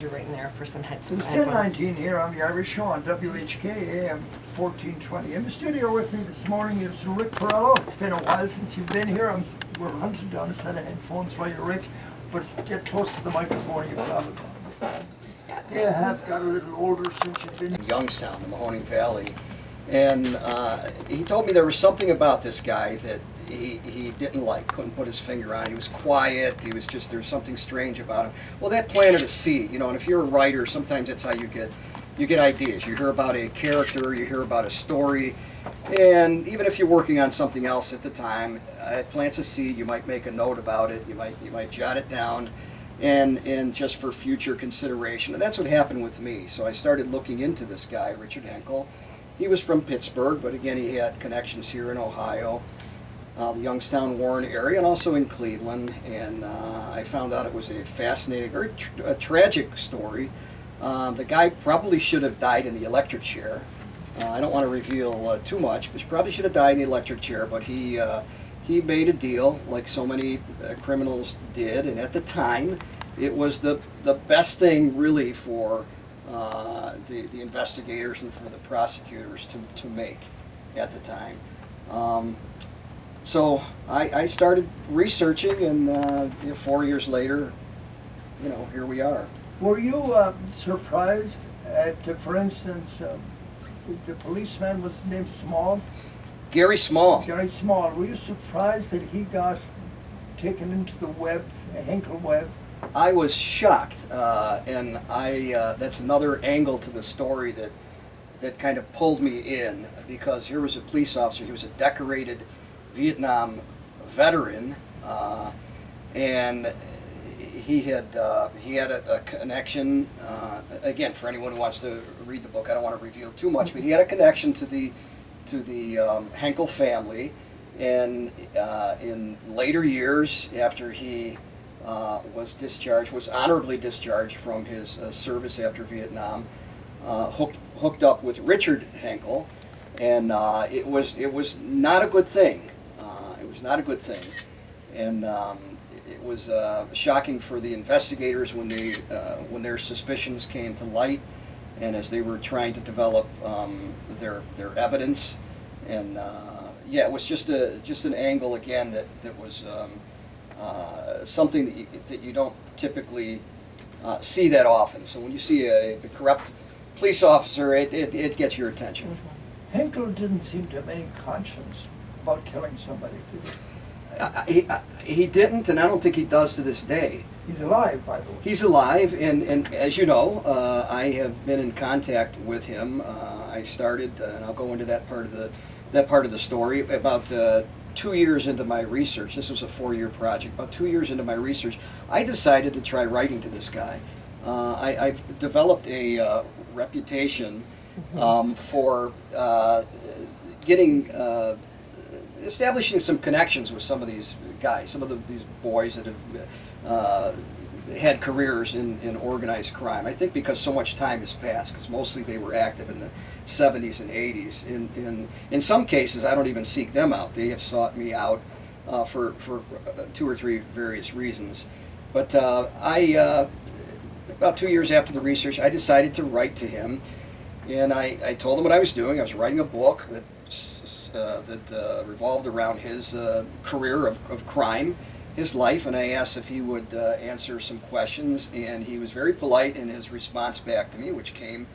You're right in there for some heads. It's 10:19 here on the Irish Show on WHK AM 1420. In the studio with me this morning is Rick Porello. It's been a while since you've been here. We're hunting down a set of headphones for you, Rick, but get close to the microphone. You probably have got a little older since you've been in Youngstown, the Mahoning Valley, and he told me there was something about this guy that he didn't like, couldn't put his finger on. He was quiet. He was just, there was something strange about him. Well, that planted a seed, you know. And if you're a writer, sometimes that's how you get ideas. You hear about a character, you hear about a story, and even if you're working on something else at the time, it plants a seed. You might make a note about it. You might jot it down, and just for future consideration. And that's what happened with me. So I started looking into this guy, Richard Henkel. He was from Pittsburgh, but again, he had connections here in Ohio, the Youngstown, Warren area, and also in Cleveland. And I found out it was a fascinating, very tragic story. The guy probably should have died in the electric chair. I don't want to reveal too much, but he probably should have died in the electric chair. But he made a deal, like so many criminals did, and at the time, it was the best thing really for the investigators and for the prosecutors to make at the time. So I started researching, and 4 years later, here we are. Were you surprised at, for instance, the policeman was named Small? Gary Small. Gary Small. Were you surprised that he got taken into the web, the Henkel web? I was shocked, and that's another angle to the story that kind of pulled me in, because here was a police officer. He was a decorated Vietnam veteran, and he had a connection. Again, for anyone who wants to read the book, I don't want to reveal too much, but he had a connection to the Henkel family. And in later years, after he was honorably discharged from his service after Vietnam, hooked up with Richard Henkel, and it was not a good thing. It was not a good thing, and it was shocking for the investigators when their suspicions came to light, and as they were trying to develop their evidence, and it was just an angle again that was something that you don't typically see that often. So when you see a corrupt police officer, it gets your attention. Henkel didn't seem to have any conscience about killing somebody, did he? He didn't, and I don't think he does to this day. He's alive, by the way. He's alive, and as you know, I have been in contact with him. I started, and I'll go into that part of the story, about 2 years into my research. This was a 4-year project. About 2 years into my research, I decided to try writing to this guy. I've developed a reputation for establishing some connections with some of these guys, these boys that have had careers in organized crime. I think because so much time has passed, because mostly they were active in the 70s and 80s. In some cases, I don't even seek them out. They have sought me out for 2 or 3 various reasons. But about 2 years after the research, I decided to write to him, and I told him what I was doing. I was writing a book that revolved around his career of crime, his life, and I asked if he would answer some questions, and he was very polite in his response back to me, which came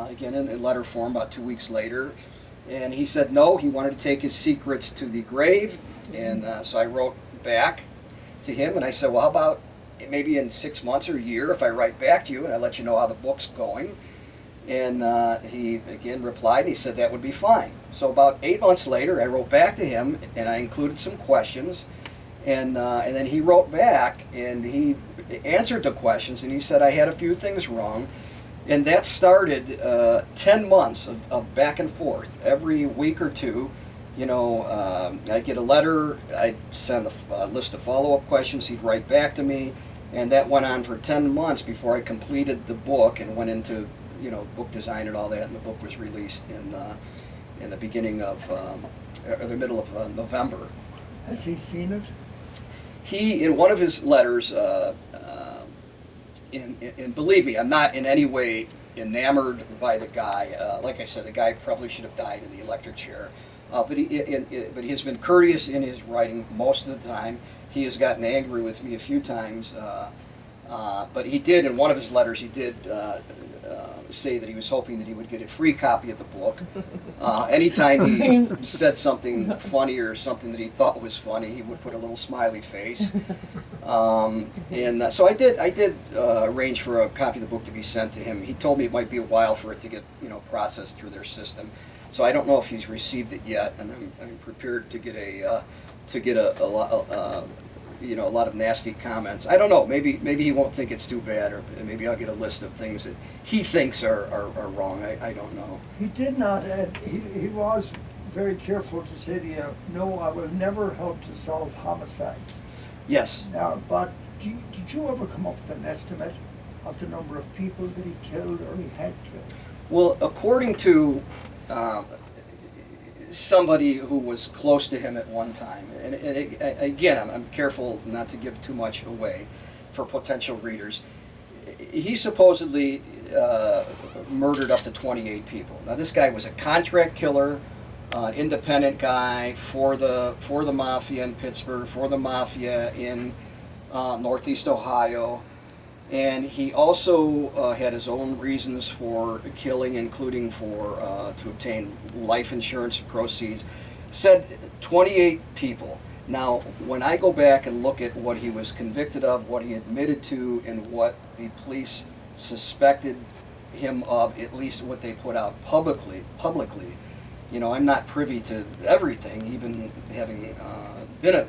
again in letter form about 2 weeks later. And he said no, he wanted to take his secrets to the grave, and so I wrote back to him, and I said, well, how about maybe in 6 months or a year if I write back to you and I let you know how the book's going? And he again replied, and he said that would be fine. So about 8 months later, I wrote back to him, and I included some questions, and then he wrote back, and he answered the questions, and he said I had a few things wrong, and that started 10 months of back and forth. Every week or two, I'd get a letter, I'd send a list of follow-up questions, he'd write back to me, and that went on for 10 months before I completed the book and went into book design and all that, and the book was released in the beginning of, or the middle of November. Has he seen it? He, in one of his letters, and believe me, I'm not in any way enamored by the guy. Like I said, the guy probably should have died in the electric chair. But he has been courteous in his writing most of the time. He has gotten angry with me a few times. But he did, in one of his letters, he did say that he was hoping that he would get a free copy of the book. Anytime he said something funny or something that he thought was funny, he would put a little smiley face. So I did arrange for a copy of the book to be sent to him. He told me it might be a while for it to get processed through their system. So I don't know if he's received it yet, and I'm prepared to get a lot of nasty comments. I don't know. Maybe he won't think it's too bad, or maybe I'll get a list of things that he thinks are wrong. I don't know. He did not. He was very careful to say to you, "No, I will never help to solve homicides." Yes. But did you ever come up with an estimate of the number of people that he killed or he had killed? Well, according to somebody who was close to him at one time, and again, I'm careful not to give too much away for potential readers. He supposedly murdered up to 28 people. Now, this guy was a contract killer, an independent guy for the mafia in Pittsburgh, for the mafia in Northeast Ohio. And he also had his own reasons for killing, including to obtain life insurance proceeds. Said 28 people. Now, when I go back and look at what he was convicted of, what he admitted to, and what the police suspected him of, at least what they put out publicly, I'm not privy to everything, even having been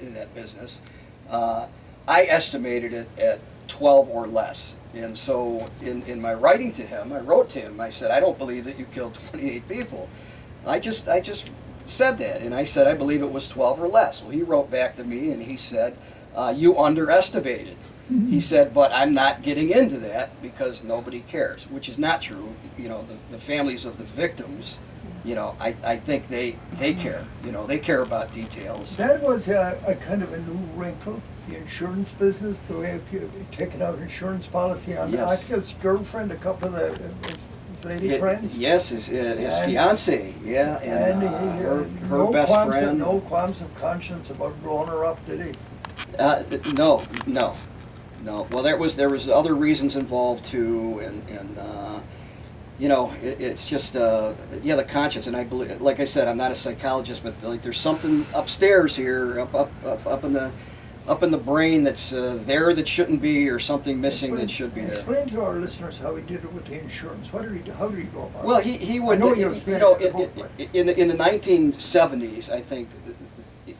in that business. I estimated it at 12 or less. And so in my writing to him, I wrote to him, I said, I don't believe that you killed 28 people. I just said that, and I said, I believe it was 12 or less. Well, he wrote back to me, and he said, you underestimated. He said, but I'm not getting into that because nobody cares, which is not true. The families of the victims, I think they care. They care about details. That was a kind of a new wrinkle, the insurance business, the way if you taken out insurance policy on I think his girlfriend, a couple of his lady friends. Yes, his fiance, yeah, and her best friend. No qualms of conscience about blowing her up, did he? No. Well, there was other reasons involved too, and it's just the conscience. And I believe, like I said, I'm not a psychologist, but there's something upstairs here, up in the brain that's there that shouldn't be, or something missing that should be there. Explain to our listeners how he did it with the insurance. How did he go about it? Well, he would. In the 1970s, I think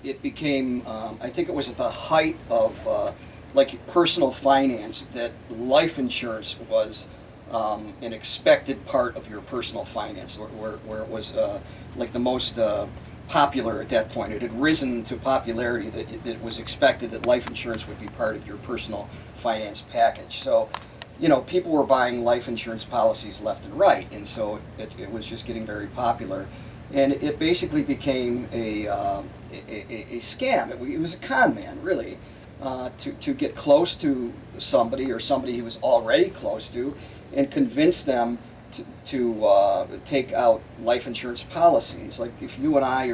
it became. I think it was at the height of personal finance that life insurance was an expected part of your personal finance, where it was the most popular at that point. It had risen to popularity that it was expected that life insurance would be part of your personal finance package. So, people were buying life insurance policies left and right, and so it was just getting very popular. And it basically became a scam. It was a con man, really, to get close to somebody or somebody he was already close to and convince them to take out life insurance policies. Like if you and I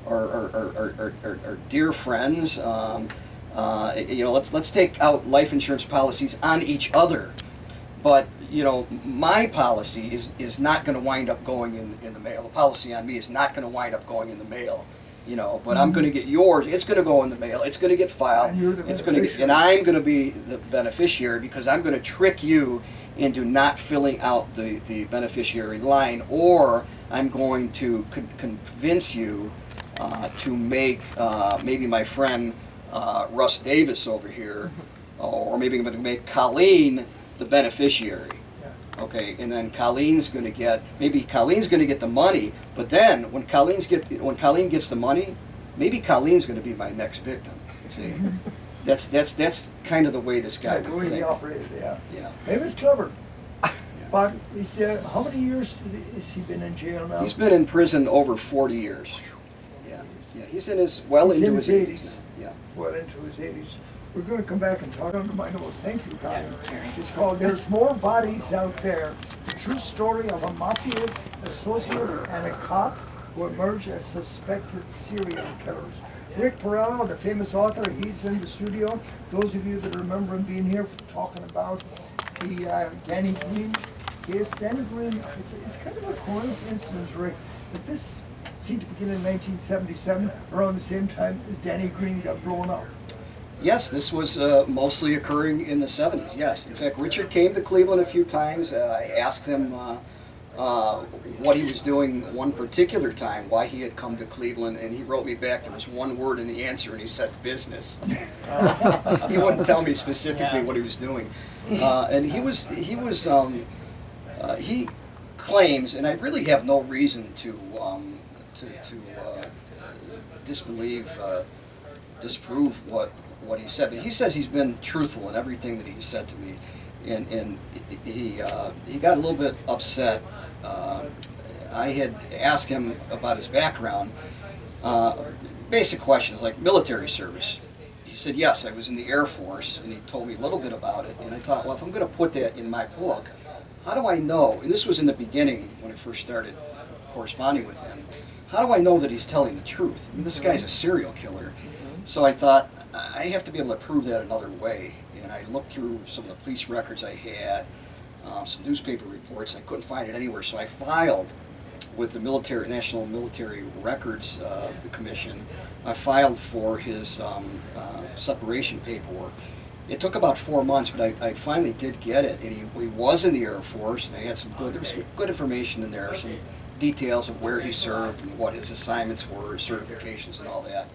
are dear friends, let's take out life insurance policies on each other. But my policy is not going to wind up going in the mail. The policy on me is not going to wind up going in the mail. But I'm going to get yours. It's going to go in the mail. It's going to get filed. And I'm going to be the beneficiary because I'm going to trick you into not filling out the beneficiary line, or I'm going to convince you to make maybe my friend Russ Davis over here, or maybe I'm going to make Colleen the beneficiary. Okay, and then Colleen's going to get the money, but then when Colleen gets the money, maybe Colleen's going to be my next victim. See, that's kind of the way this guy the way he operated. Yeah. He was clever. But how many years has he been in jail now? He's been in prison over 40 years. Yeah. He's into his 80s now. Yeah. Well into his 80s. We're going to come back and talk under my nose. Thank you, Colin. Yes, Jerry. It's called There's More Bodies Out There. The true story of a mafia associate and a cop who emerged as suspected serial killers. Rick Porello, the famous author, he's in the studio. Those of you that remember him being here talking about the Danny Green case. Danny Green, it's kind of a coincidence, Rick, that this seemed to begin in 1977, around the same time as Danny Green got blown up. Yes, this was mostly occurring in the 70s, yes. In fact, Richard came to Cleveland a few times. I asked him what he was doing one particular time, why he had come to Cleveland, and he wrote me back. There was one word in the answer, and he said business. He wouldn't tell me specifically what he was doing. And he claims, and I really have no reason to disprove what he said, but he says he's been truthful in everything that he said to me, and he got a little bit upset. I had asked him about his background, basic questions like military service. He said, yes, I was in the Air Force, and he told me a little bit about it, and I thought, well, if I'm going to put that in my book, how do I know, and this was in the beginning when I first started corresponding with him, how do I know that he's telling the truth? I mean, this guy's a serial killer. So I thought, I have to be able to prove that another way. And I looked through some of the police records I had, some newspaper reports, and I couldn't find it anywhere. So I filed with the National Military Records Commission. I filed for his separation paperwork. It took about 4 months, but I finally did get it. And he was in the Air Force, and I had there was some good information in there, some details of where he served and what his assignments were, certifications and all that.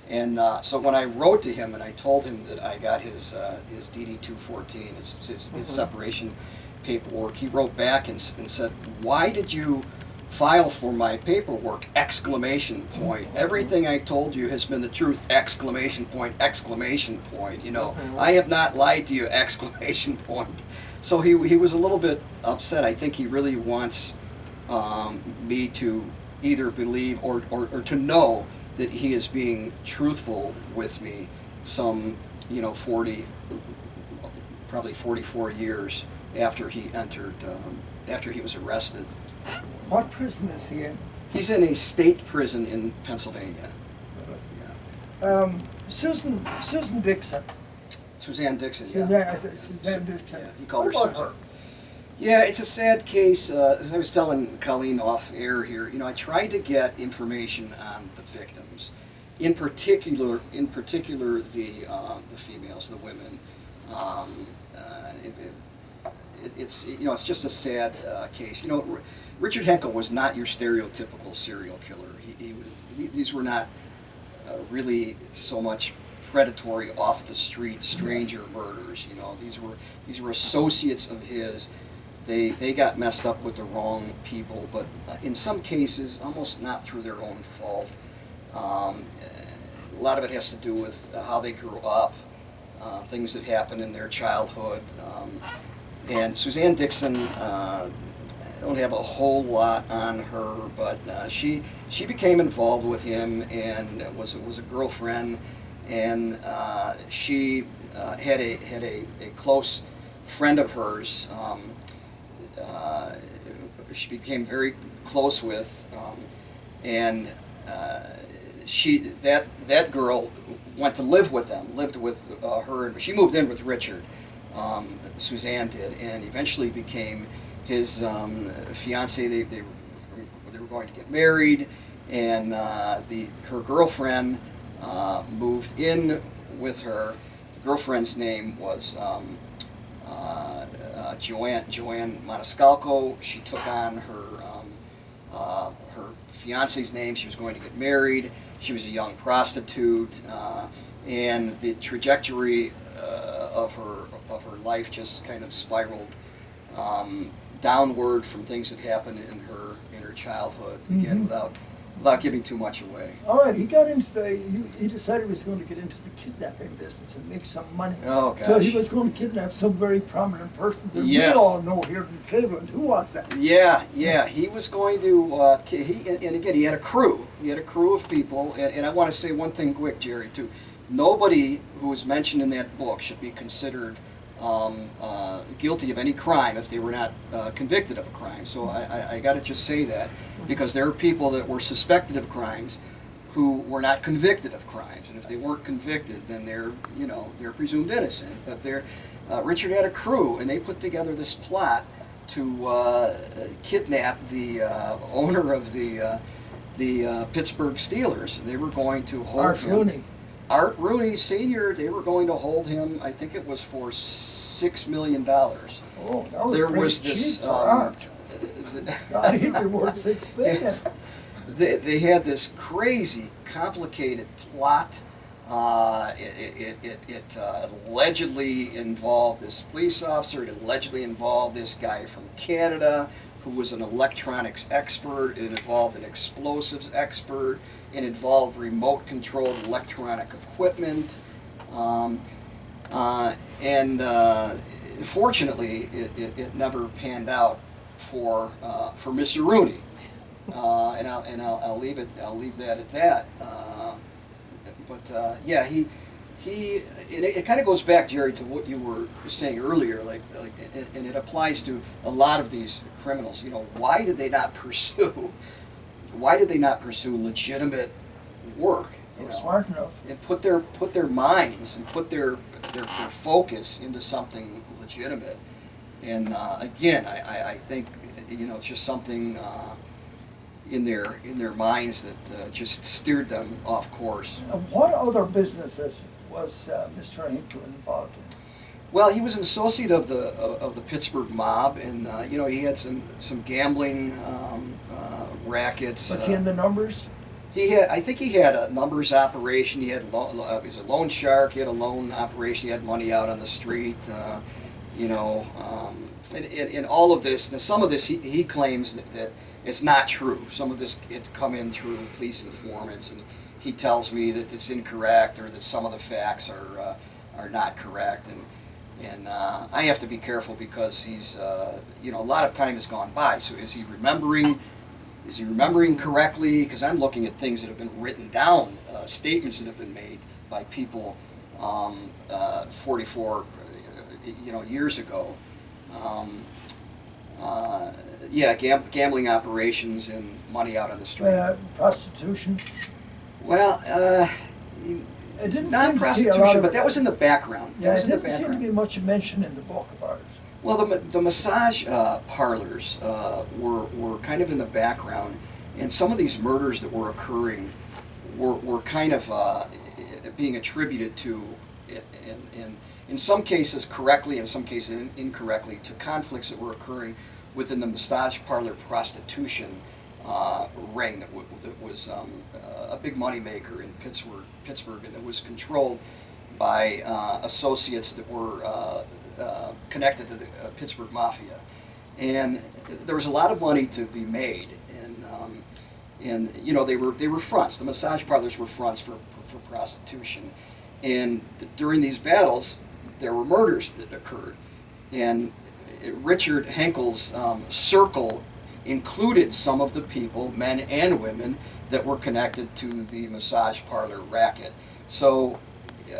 And so when I wrote to him and I told him that I got his DD-214, his separation paperwork, he wrote back and said, why did you file for my paperwork, exclamation point. Everything I told you has been the truth, exclamation point, exclamation point. You know, I have not lied to you, exclamation point. So he was a little bit upset. I think he really wants me to either believe or to know that he is being truthful with me some, 40, probably 44 years after he entered, after he was arrested. What prison is he in? He's in a state prison in Pennsylvania. Yeah. Susan Dixon. Suzanne Dixon, yeah. Suzanne Dixon. Yeah, he called her What about Susan. her? Yeah, it's a sad case. As I was telling Colleen off air here, I tried to get information on the victims, in particular the females, the women. It's just a sad case. Richard Henkel was not your stereotypical serial killer. These were not really so much predatory, off the street, stranger murders. These were associates of his. They got messed up with the wrong people, but in some cases, almost not through their own fault. A lot of it has to do with how they grew up, things that happened in their childhood. And Suzanne Dixon, I don't have a whole lot on her, but she became involved with him and was a girlfriend, and she had a close friend of hers. She became very close with, and that girl went to live with them, lived with her, and she moved in with Richard. Suzanne did, and eventually became his fiance. They were going to get married, and her girlfriend moved in with her. The girlfriend's name was Joanne Maniscalco. She took on her fiance's name. She was going to get married. She was a young prostitute, and the trajectory of her life just kind of spiraled downward from things that happened in her childhood. Again, without giving too much away. All right, he got into he decided he was going to get into the kidnapping business and make some money. Oh, gosh. So he was going to kidnap some very prominent person that Yes. we all know here in Cleveland. Who was that? Yeah, he was going to, and again, he had a crew. He had a crew of people, and I want to say one thing quick, Jerry, too. nobody who was mentioned in that book should be considered guilty of any crime if they were not convicted of a crime. So I got to just say that, because there are people that were suspected of crimes who were not convicted of crimes, and if they weren't convicted, then they're presumed innocent. But Richard had a crew, and they put together this plot to kidnap the owner of the Pittsburgh Steelers. They were going to hold him. Art Rooney Sr., they were going to hold him, I think it was for $6 million. Oh, that was there pretty was this, cheap for Art. God, he'd be worth $6 billion. They had this crazy, complicated plot. It allegedly involved this police officer. It allegedly involved this guy from Canada who was an electronics expert. It involved an explosives expert. It involved remote-controlled electronic equipment. Fortunately, it never panned out for Mr. Rooney. And I'll leave that at that. Yeah, it kind of goes back, Jerry, to what you were saying earlier, and it applies to a lot of these criminals. Why did they not pursue legitimate work? Smart enough. And put their minds and put their focus into something legitimate. And again, I think it's just something in their minds that just steered them off course. What other businesses was Mr. Hinkle involved in? Well, he was an associate of the Pittsburgh mob, and he had some gambling rackets. Was he in the numbers? I think he had a numbers operation. He was a loan shark. He had a loan operation. He had money out on the street. And all of this, and some of this he claims that it's not true. Some of this it's come in through police informants, and he tells me that it's incorrect or that some of the facts are not correct. And I have to be careful because he's a lot of time has gone by. So is he remembering? Is he remembering correctly? Because I'm looking at things that have been written down, statements that have been made by people 44 years ago. Gambling operations and money out on the street. Prostitution? Well, it didn't not prostitution, but that was in the background. Yeah, it didn't seem to be much mentioned in the book about it. Well, the massage parlors were kind of in the background, and some of these murders that were occurring were kind of being attributed to, in some cases correctly, in some cases incorrectly, to conflicts that were occurring within the massage parlor prostitution ring that was a big moneymaker in Pittsburgh, and that was controlled by associates that were connected to the Pittsburgh Mafia. And there was a lot of money to be made, and they were fronts. The massage parlors were fronts for prostitution. And during these battles, there were murders that occurred. And Richard Henkel's circle included some of the people, men and women, that were connected to the massage parlor racket. So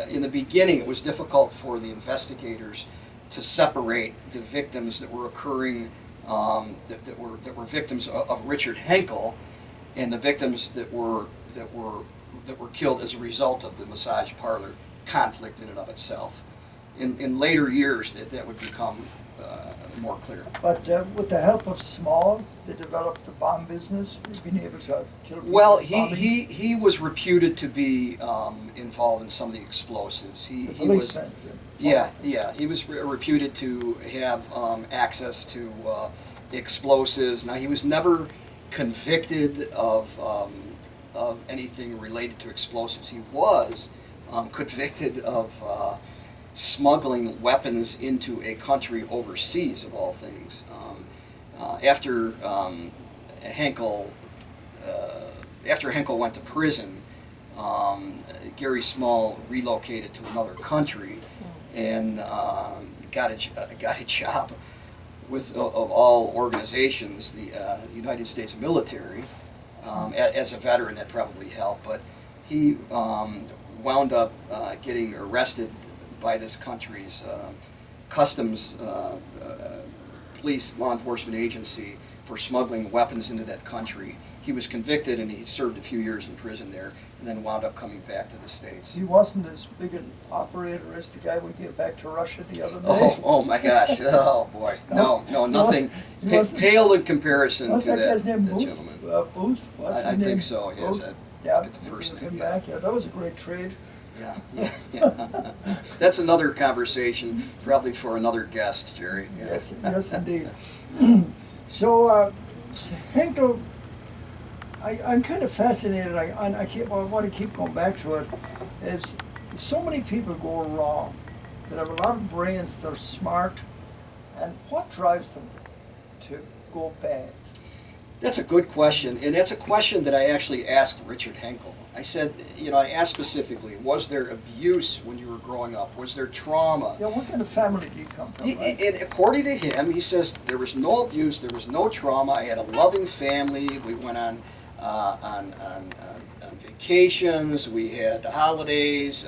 in the beginning, it was difficult for the investigators to separate the victims that were occurring, that were victims of Richard Henkel, and the victims that were killed as a result of the massage parlor conflict in and of itself. In later years, that would become more clear. But with the help of Small, they developed the bomb business. They've been able to kill people. Well, he was reputed to be involved in some of the explosives. He was. Yeah, he was reputed to have access to explosives. Now, he was never convicted of anything related to explosives. He was convicted of smuggling weapons into a country overseas, of all things. After Henkel went to prison, Gary Small relocated to another country and got a job with, of all organizations, the United States military. As a veteran, that probably helped, but he wound up getting arrested by this country's customs police law enforcement agency for smuggling weapons into that country. He was convicted and he served a few years in prison there and then wound up coming back to the States. He wasn't as big an operator as the guy we gave back to Russia the other day. Oh my gosh. Oh boy. No, nothing. Pale in comparison to that guy's name, that Booth? gentleman. Booth? What's his I name? think so, yes. Booth? I Yeah, get the first we gave name. him Yeah. back. Yeah, that was a great trade. Yeah. That's another conversation, probably for another guest, Jerry. Yeah. Yes, indeed. So, Henkel, I'm kind of fascinated. I want to keep going back to it. Is so many people go wrong that have a lot of brains. They're smart, and what drives them to go bad? That's a good question, and that's a question that I actually asked Richard Henkel. I said, I asked specifically, was there abuse when you were growing up? Was there trauma? Yeah, what kind of family do you come from? Right? And according to him, he says there was no abuse, there was no trauma. I had a loving family. We went on vacations. We had holidays.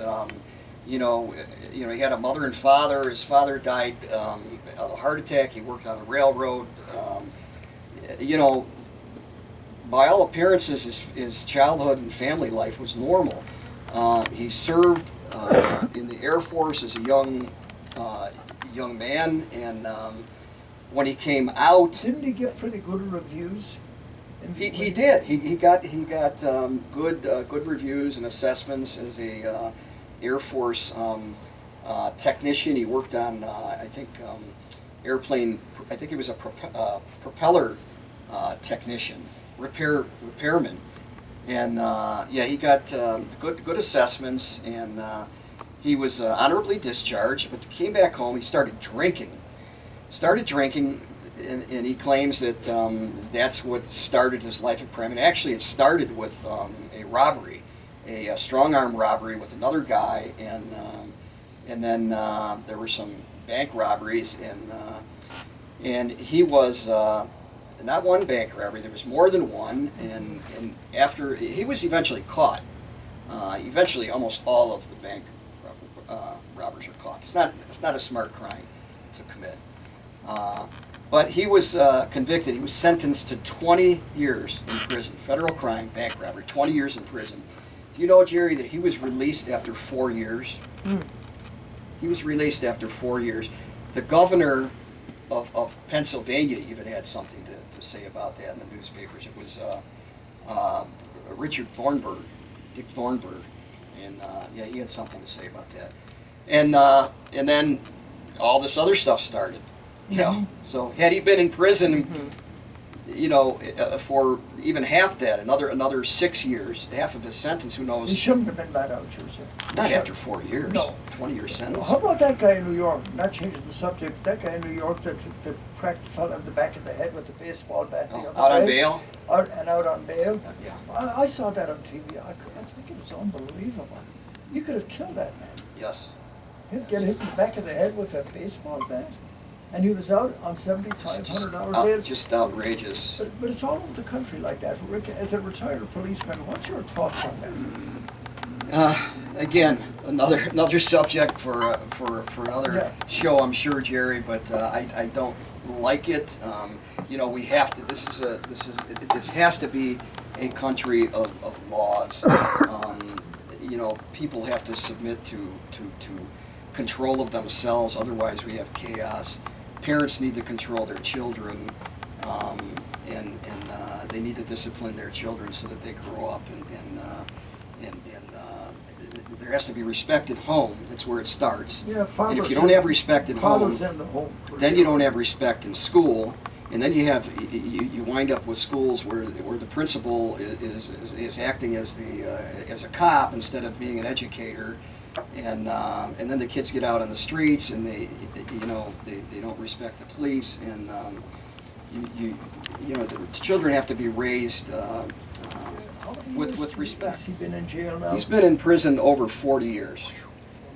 He had a mother and father. His father died of a heart attack. He worked on the railroad. By all appearances, his childhood and family life was normal. He served in the Air Force as a young man, and when he came out, Didn't he get pretty good reviews? he did. He got good reviews and assessments as a Air Force technician. He worked on airplane. I think he was a propeller technician. Repairman, and he got good assessments, and he was honorably discharged. But came back home. He started drinking, and he claims that that's what started his life of crime. And actually, it started with a robbery, a strong arm robbery with another guy, and then there were some bank robberies, and he was. Not one bank robbery, there was more than one, and after, he was eventually caught. Eventually almost all of the bank robbers are caught. It's not a smart crime to commit. But he was convicted. He was sentenced to 20 years in prison. Federal crime, bank robbery, 20 years in prison. Do you know, Jerry, that he was released after 4 years? He was released after 4 years. The governor of Pennsylvania even had something to say about that in the newspapers. It was Richard Thornburg, Dick Thornburg, and he had something to say about that. And then all this other stuff started. So had he been in prison, for even half that, another 6 years, half of his sentence, who knows? He shouldn't have been let out, Joseph. Not after 4 years. No. 20-year sentence. How about that guy in New York? Not changing the subject. That guy in New York that cracked the fellow in the back of the head with a baseball bat. The other Out on day. bail? Out on bail. Yeah. I saw that on TV. I think it was unbelievable. You could have killed that man. Yes. He'd get hit in the back of the head with a baseball bat, and he was out on $7,500 bail. Just outrageous. But it's all over the country like that. Rick, as a retired policeman, what's your thoughts on that? Again, another subject for another show, I'm sure, Jerry. But I don't like it. We have to. This has to be a country of laws. People have to submit to control of themselves. Otherwise, we have chaos. Parents need to control their children, and they need to discipline their children so that they grow up and there has to be respect at home. That's where it starts. Yeah, and if you don't have respect at home, in the home, then you don't have respect in school, and then you wind up with schools where the principal is acting as a cop instead of being an educator, and then the kids get out on the streets and they don't respect the police, and the children have to be raised with respect. Has he been in jail now? He's been in prison over 40 years.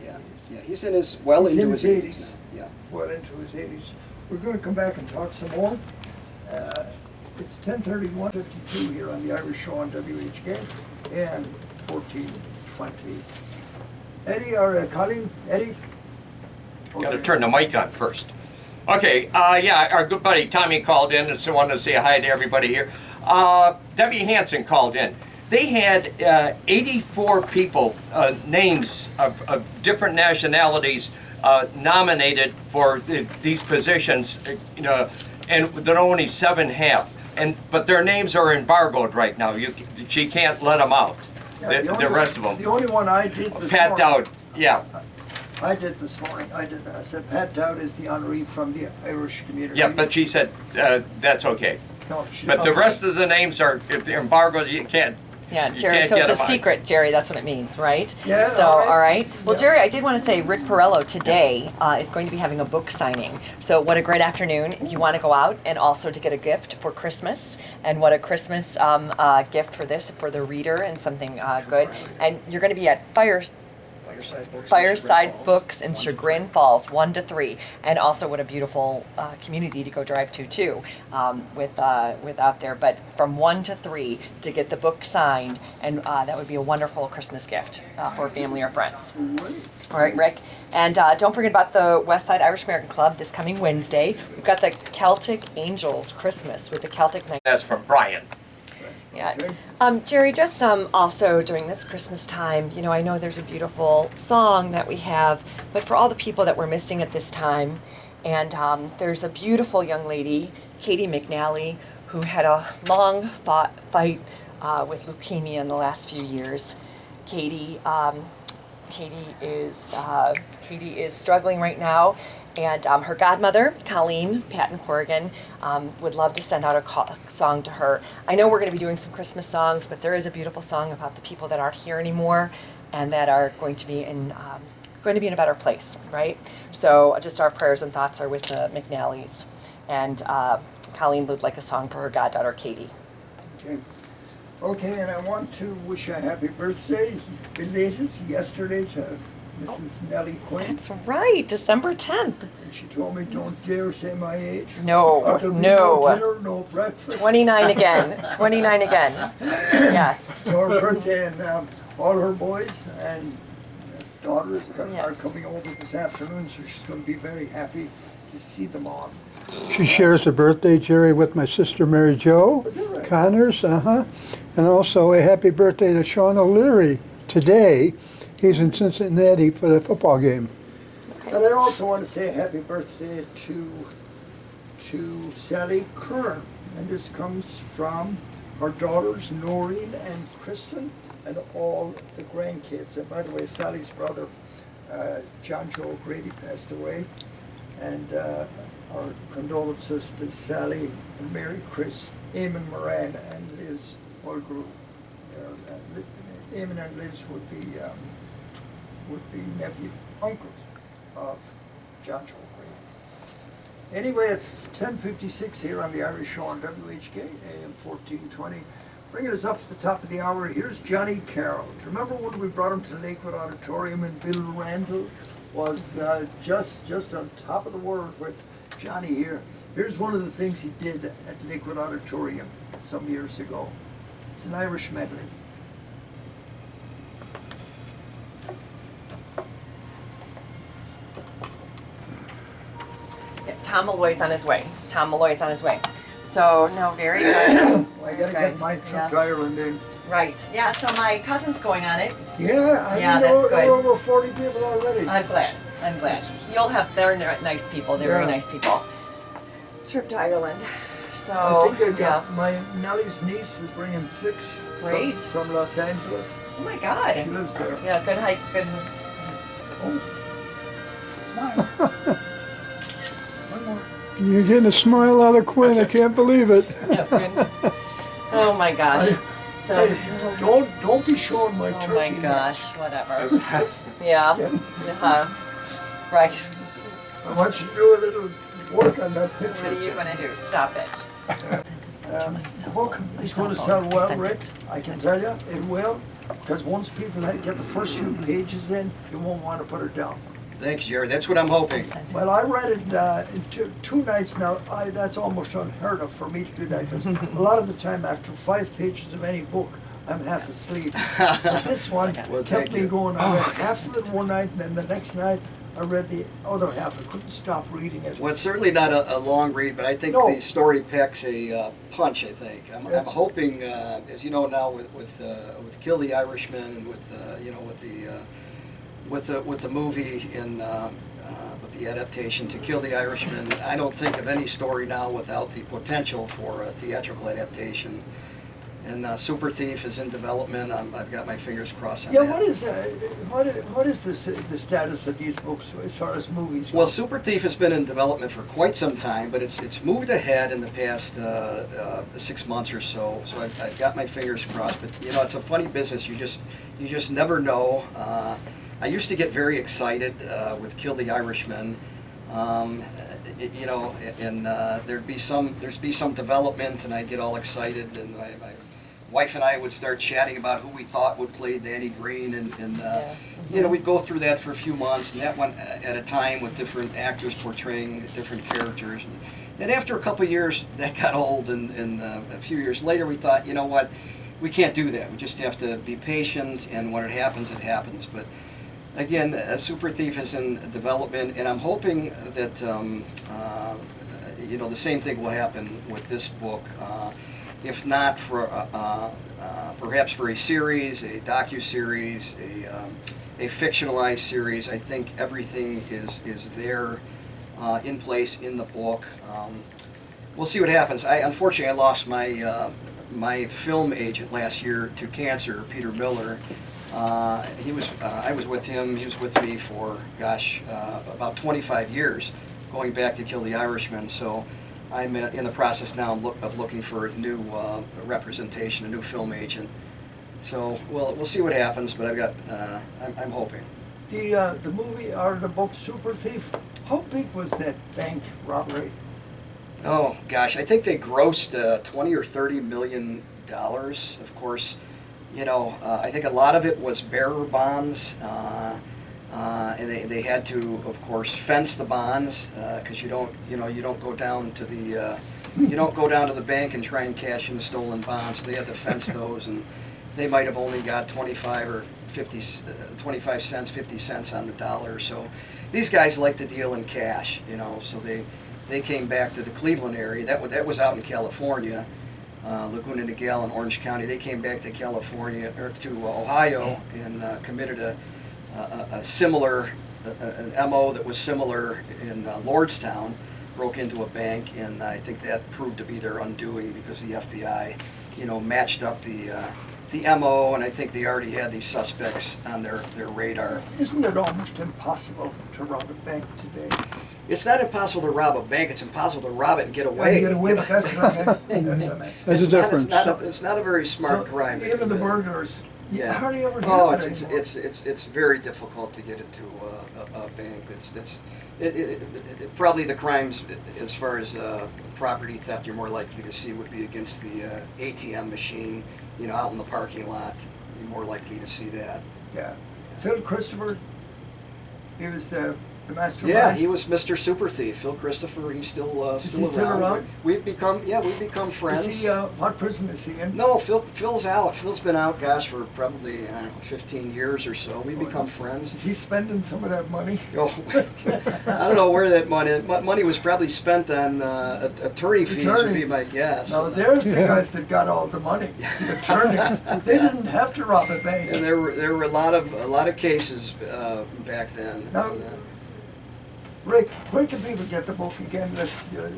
Yeah. He's into his 80s. Yeah. Well into his 80s. We're going to come back and talk some more. It's 10:31:52 here on the Irish Show on WHK and 1420 Eddie or Colleen? Eddie? Got to Okay. turn the mic on first. Okay, yeah, our good buddy Tommy called in and so wanted to say hi to everybody here. Debbie Hansen called in. They had 84 people, names of different nationalities nominated for these positions, you know, and there are only 7 have. But their names are embargoed right now. She can't let them out. Yeah, The rest of them. The only one I did this Pat morning. Dowd, yeah. I did this morning. I did that. I said Pat Dowd is the honoree from the Irish community. Yeah, but she said that's okay. No, But the okay. rest of the names are, if they're embargoed, you can't. Yeah, You Jerry, can't so get it's a them out. secret, Jerry, that's what it means, right? Yeah, So, all right. all right. Well, Yeah. Jerry, I did want to say Rick Porello today is going to be having a book signing. So what a great afternoon. You want to go out and also to get a gift for Christmas. And what a Christmas gift for the reader and something good. And you're going to be at Fireside Books in Chagrin Falls, 1 to 3, and also what a beautiful community to go drive to too, with out there. But from 1 to 3 to get the book signed, and that would be a wonderful Christmas gift for family or friends. All right, Rick, and don't forget about the West Side Irish American Club this coming Wednesday. We've got the Celtic Angels Christmas with the Celtic Night. That's from Brian. Yeah. Okay. Jerry, just also during this Christmas time, you know, I know there's a beautiful song that we have, but for all the people that we're missing at this time, and there's a beautiful young lady, Katie McNally, who had a long fight with leukemia in the last few years. Katie is struggling right now, and her godmother, Colleen Patton Corrigan, would love to send out a song to her. I know we're going to be doing some Christmas songs, but there is a beautiful song about the people that aren't here anymore and that are going to be in a better place, right? So just our prayers and thoughts are with the McNallys, and Colleen would like a song for her goddaughter, Katie. Okay. Okay, and I want to wish a happy birthday, belated, yesterday to Mrs. Nellie Quinn. That's right, December 10th. And she told me, don't dare say my age. No, There'll be no. No dinner, no breakfast. 29 again. 29 again. Yes. So her birthday, and all her boys and daughters are Yes. coming over this afternoon, so she's going to be very happy to see them all. She shares a birthday, Jerry, with my sister Mary Jo Is that right? Connors, and also a happy birthday to Sean O'Leary today. He's in Cincinnati for the football game. And I also want to say a happy birthday to Sally Kern, and this comes from her daughters Noreen and Kristen, and all the grandkids. And by the way, Sally's brother, John Joe Grady, passed away, and our condolences to Sally and Mary, Chris, Eamon Moran, and Liz Holgrew. Eamon and Liz would be uncles of John Joe Grady. Anyway, it's 10:56 here on the Irish Show on WHK, AM 1420. Bringing us up to the top of the hour, here's Johnny Carroll. Do you remember when we brought him to Lakewood Auditorium and Bill Randall was just on top of the world with Johnny here? Here's one of the things he did at Lakewood Auditorium some years ago. It's an Irish medley. Yeah, Tom Malloy's on his way. Tom Malloy's on his way. So, no, very good. I gotta Good. get my truck Yeah. tire and then. Right. Yeah, so my cousin's going on it. Yeah, I Yeah, mean, that's there were good. over 40 people already. I'm glad. I'm glad. They're nice people. They're very Yeah. nice people. Trip to Ireland. So, I think I yeah. got my Nellie's niece is bringing 6 Great. from Los Angeles. Oh my God. She lives there. Yeah, good hike. Good. Oh, smile. One more. You're getting a smile out of Quinn. I can't believe it. Yeah, good. Oh my gosh. So, Hey, don't be showing my turkey. oh my neck. gosh. Whatever. Yeah. Right. I want you to do a little work on that picture. What are you gonna do? Stop it. The book is going to sell well, Rick. I can tell you, it will. Because once people get the first few pages in, you won't want to put it down. Thanks, Jerry. That's what I'm hoping. Well, I read it in two nights now. That's almost unheard of for me to do that, because a lot of the time after 5 pages of any book, I'm half asleep. But this one Well, kept thank me you. going. I read half of it one night, and then the next night I read the other half. I couldn't stop reading it. Well, it's certainly not a long read, but I think No. the story packs a punch. I think I'm It's- hoping, as you know now, with Kill the Irishman and with the movie and with the adaptation to Kill the Irishman, I don't think of any story now without the potential for a theatrical adaptation. And Super Thief is in development. I've got my fingers crossed on Yeah, that. what is the status of these books as far as movies go? Well, Super Thief has been in development for quite some time, but it's moved ahead in the past 6 months or so. So I've got my fingers crossed. But you know, it's a funny business. You just never know. I used to get very excited with Kill the Irishman. You know, and there'd be some development, and I'd get all excited, and my wife and I would start chatting about who we thought would play Danny Green, and you know, we'd go through that for a few months, and that went at a time with different actors portraying different characters. And after a couple of years, that got old, and a few years later, we thought, you know what, we can't do that. We just have to be patient, and when it happens, it happens. But again, Super Thief is in development, and I'm hoping that you know, the same thing will happen with this book. If not for perhaps for a series, a docu-series, a fictionalized series, I think everything is there in place in the book. We'll see what happens. Unfortunately, I lost my film agent last year to cancer, Peter Miller. I was with him. He was with me for, gosh, about 25 years, going back to Kill the Irishman. So I'm in the process now of looking for a new representation, a new film agent. So we'll see what happens, but I'm hoping. The movie or the book Super Thief, how big was that bank robbery? Oh gosh, I think they grossed $20 or $30 million. Of course, you know, I think a lot of it was bearer bonds, and they had to, of course, fence the bonds because you don't go down to the bank and try and cash in the stolen bonds. So they had to fence those, and they might have only got 25 or 25 cents, 50 cents on the dollar. So these guys like to deal in cash, you know. So they came back to the Cleveland area. That was out in California. Laguna Niguel in Orange County. They came back to California or to Ohio and committed a similar an MO that was similar in Lordstown. Broke into a bank, and I think that proved to be their undoing because the FBI, you know, matched up the MO, and I think they already had these suspects on their radar. Isn't it almost impossible to rob a bank today? It's not impossible to rob a bank. It's impossible to rob it and get away. Get away, that's what I meant. There's a difference. It's not a very smart crime. Even the burglars, you hardly ever hear Oh, of it anymore. it's very difficult to get into a bank. It probably the crimes as far as property theft you're more likely to see would be against the ATM machine, you know, out in the parking lot. You're more likely to see that. Yeah. Phil Christopher, he was the mastermind. Yeah, he was Mr. Super Thief. Phil Christopher, he's still Is he still around? We've become friends. Is he, what prison is he in? No, Phil's out. Phil's been out, gosh, for probably, I don't know, 15 years or so. We've become friends. Is he spending some of that money? Oh, I don't know where that money was probably spent on attorney fees would be my guess. No, there's the guys that got all the money. The attorneys. They didn't have to rob a bank. And there were a lot of cases back then. Now, Rick, where can people get the book again?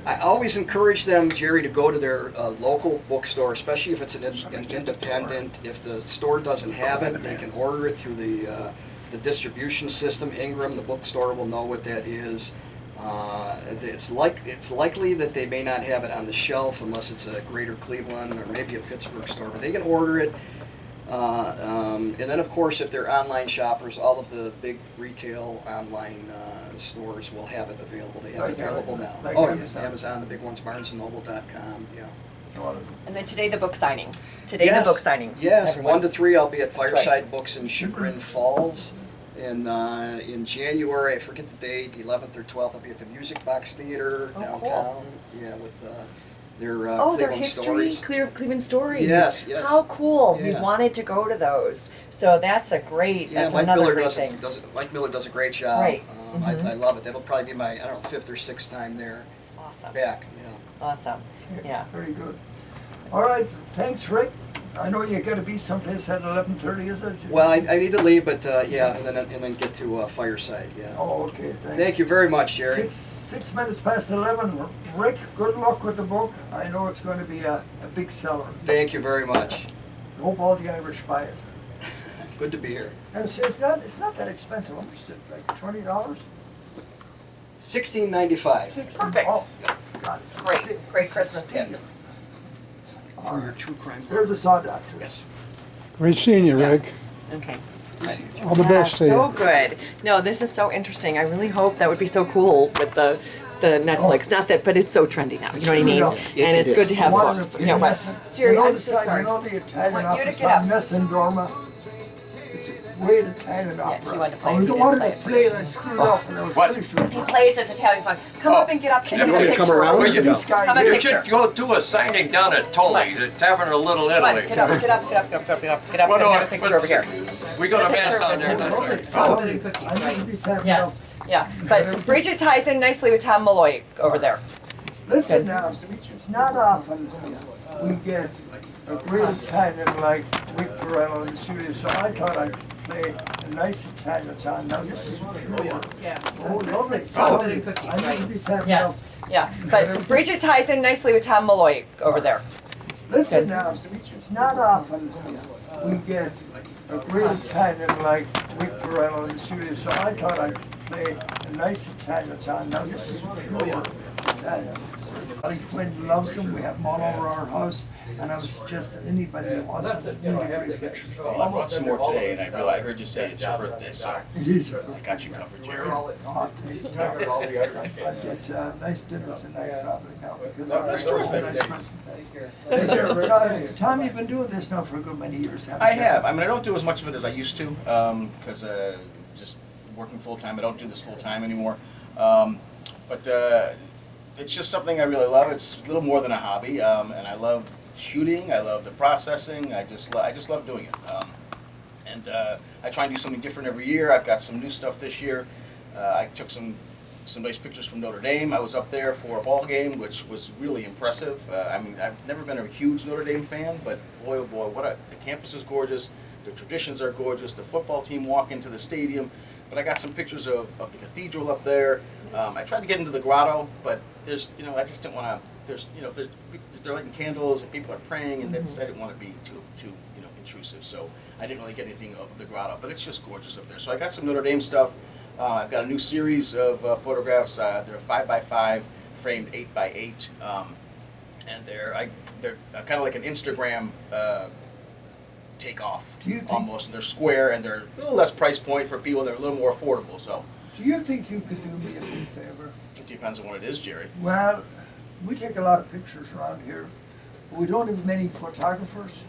I always encourage them, Jerry, to go to their local bookstore, especially if it's an independent. If the store doesn't have it, they can order it through the distribution system. Ingram, the bookstore, will know what that is. It's likely that they may not have it on the shelf unless it's a Greater Cleveland or maybe a Pittsburgh store, but they can order it. And then, of course, if they're online shoppers, all of the big retail online stores will have it available. They have it available now. Like Oh, Amazon. yeah, Amazon, the big ones, BarnesandNoble.com, yeah. And then today the book signing. The book signing. Yes, everyone. 1 to 3, I'll be at right. Fireside Books in Chagrin Falls. And in January, I forget the date, 11th or 12th, I'll be at the Music Box Theater Oh, downtown. cool. Yeah, with Their Oh, their Cleveland history, stories. Cleveland stories. Yes, yes. How cool. We Yeah. wanted to go to those. So that's a great, Yeah, that's Mike another Miller great does, thing. Mike Miller does a great job. Right. I love it. That'll probably be my, I don't know, 5th or 6th time there Awesome. back. Awesome. Yeah. Very good. All right, thanks, Rick. I know you got to be someplace at 11:30, is it? Well, I need to leave, but yeah, and then get to Fireside. Yeah. Oh, okay. Thanks. Thank you very much, Jerry. 6 minutes past 11. Rick, good luck with the book. I know it's going to be a big seller. Thank you very much. Hope all the Irish buy it. Good to be here. And it's not that expensive. I'm just like $20. $16.95 Perfect. Oh, got it. Great Christmas gift. for your true crime. Here's the Saw Doctor. Yes. Great seeing you, Rick. Okay. All the best to So you. good. No, this is so interesting. I really hope that would be so cool with the Netflix. Not that, but it's so trendy now. You know what I mean? Yeah, And it's it good is. to have One books. of You know, but Jerry, I'm so sorry. You know the Italian I want you to opera get up. song, Messendorma? It's a great Italian opera. she wanted to play I it, was you the one didn't that played and I screwed up and I was What? finished with He it. plays this Italian song. Come up and get up and You get a never picture. come around? Well, you- This guy Come on, here. You picture. should go do a signing down at Tully's, the Tavern of Little Come on, Italy. get up, get up, get up, get up, get up, get up, Well, no, and have a picture over here. We got a Picture mass of on there. him. That's Lovely. right. Lovely. and cookies, I need right? to be fattened Yes, up. yeah. But Bridget ties in nicely with Tom Malloy over there. Listen now, it's not often we get a great Italian like Rick Porello in the studio, so I thought I'd play a nice Italian song. Now this is pure. Yeah. Oh, lovely. chocolate and Lovely. cookies, I need right? to be fattened up. Yes, yeah. But Bridget ties in nicely with Tom Malloy over there. Listen now, it's not often we get a great Italian like Rick Porello in the studio, so I thought I'd play a nice Italian song. Now this is pure Italian. My friend loves them. We have them all over our house, and I would suggest that anybody that wants them, really great pictures. Well, I brought some more today, and I heard you say it's your birthday, so It is. I got you covered, Jerry. Oh, thanks. I get nice dinner tonight probably now because That's terrific. Tom, you've been doing this now for a good many years, haven't you? I have. I mean, I don't do as much of it as I used to, because just working full time. I don't do this full time anymore. But it's just something I really love. It's a little more than a hobby, and I love shooting. I love the processing. I just love doing it. And I try and do something different every year. I've got some new stuff this year. I took some nice pictures from Notre Dame. I was up there for a ball game, which was really impressive. I mean, I've never been a huge Notre Dame fan, but boy, oh boy, the campus is gorgeous. The traditions are gorgeous. The football team walk into the stadium. But I got some pictures of the cathedral up there. I tried to get into the grotto, but I just didn't want to. They're lighting candles and people are praying, and I didn't want to be too intrusive. So I didn't really get anything of the grotto, but it's just gorgeous up there. So I got some Notre Dame stuff. I've got a new series of photographs. They're 5x5, framed 8x8, and they're kind of like an Instagram takeoff Do you think- almost. And they're square and they're a little less price point for people. They're a little more affordable. So Do you think you could do me a big favor? it depends on what it is, Jerry. Well, we take a lot of pictures around here, but we don't have many photographers.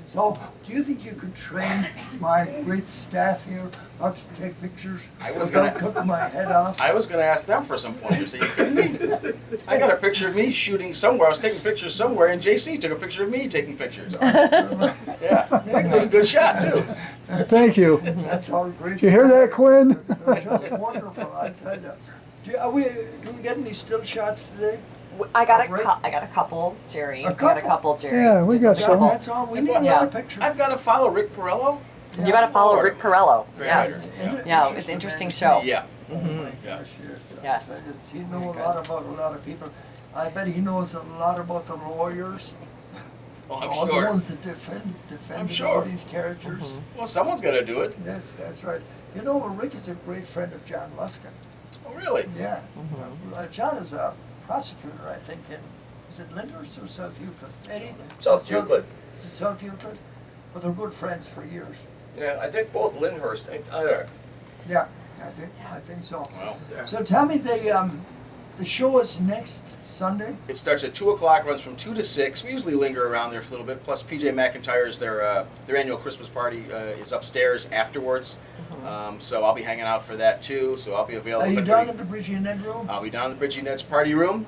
So, do you think you could train my great staff here how to take pictures I was without gonna- cutting my head off? I was going to ask them for some pointers. Are you kidding me? I got a picture of me shooting somewhere. I was taking pictures somewhere, and JC took a picture of me taking pictures. Yeah, I think it was a good shot too. Thank you. That's all great. Did you hear that, Quinn? Just wonderful, I tell you. Do we get any still shots today? I got Rick? I got a couple, Jerry. A I got a couple? couple, Jerry. Yeah, we got Yeah, some. that's all. We need a lot of pictures. I've got to follow Rick Porello. You got to follow Rick Porello. Great Yes. writer. Yeah, it's an interesting show. Yeah. Oh my Yeah. gosh, Yes. He knows a lot about a lot of people. I bet he knows a lot about the lawyers. Well, I'm all the sure. ones that defend I'm all sure. these characters. Well, someone's got to do it. Yes, that's right. You know, Rick is a great friend of John Luskin. Oh, really? Yeah. John is a prosecutor, I think, in, is it Lyndhurst or South Euclid? Eddie? South Euclid. Is it South Euclid? But they're good friends for years. Yeah, I think both Lyndhurst. Yeah, I think so. Well, So tell me, The show is next Sunday. It starts at 2 o'clock, runs from 2 to 6. We usually linger around there for a little bit. Plus, PJ Mcintyres, their annual Christmas party is upstairs afterwards. So I'll be hanging out for that too. So I'll be available. Are you if down anybody- in the Bridget Ned room? I'll be down in the Bridgie Ned's party room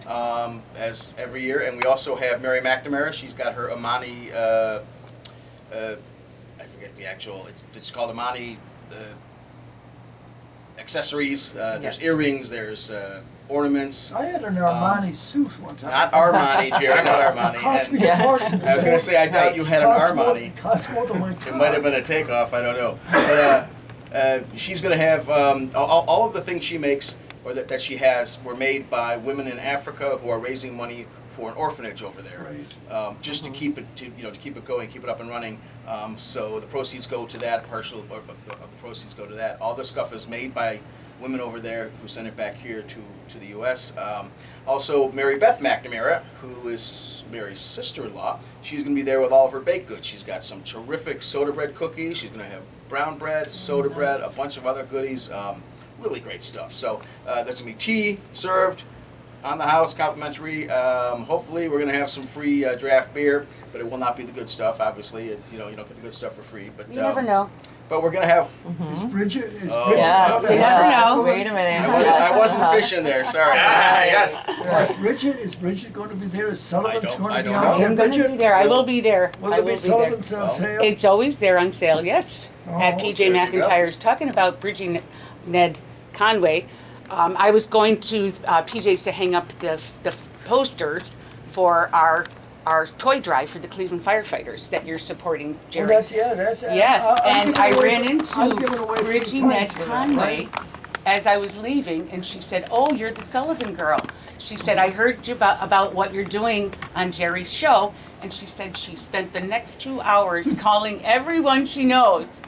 as every year, and we also have Mary McNamara. She's got her Amani. I forget the actual. It's called Amani accessories. There's Yes. earrings. There's ornaments. I had an Armani suit one time. Not Armani, Jerry. Not Armani. It cost me And a fortune. I was going to say I doubt you had an Armani. It cost more than my car. It might have been a takeoff. I don't know. But she's going to have all of the things she makes or that she has were made by women in Africa who are raising money for an orphanage over there, just to keep it to keep it going, keep it up and running. So the proceeds go to that. Partial of the proceeds go to that. All this stuff is made by women over there who send it back here to the U.S. Also, Mary Beth McNamara, who is Mary's sister-in-law, she's going to be there with all of her baked goods. She's got some terrific soda bread cookies. She's going to have brown bread, soda bread, a bunch of other goodies. Really great stuff. So there's going to be tea served on the house, complimentary. Hopefully, we're going to have some free draft beer, but it will not be the good stuff. Obviously, you don't get the good stuff for free. But You never know. But we're going to have. Is Bridget? Oh. Bridget Yes, out you there? never know. Sullivans? Wait a minute. I wasn't fishing there. Sorry. Yes. Is Bridget going to be there? Is Sullivan's don't- going I to be don't on know. sale? I'm going to be there. I will be there. Will I there will be be there. Sullivan's on sale? It's always there on sale, yes. Oh, At PJ there you go. McIntyre's. Talking about bridging Ned Conway, I was going to PJ's to hang up the posters for our toy drive for the Cleveland firefighters that you're supporting, Jerry. Well, that's Yes, I'm and giving I away ran I'm giving into away free Bridgie Ned points for that, Conway right? as I was leaving, and she said, "Oh, you're the Sullivan girl." She said, "I heard you about what you're doing on Jerry's show," and she said she spent the next 2 hours calling everyone she knows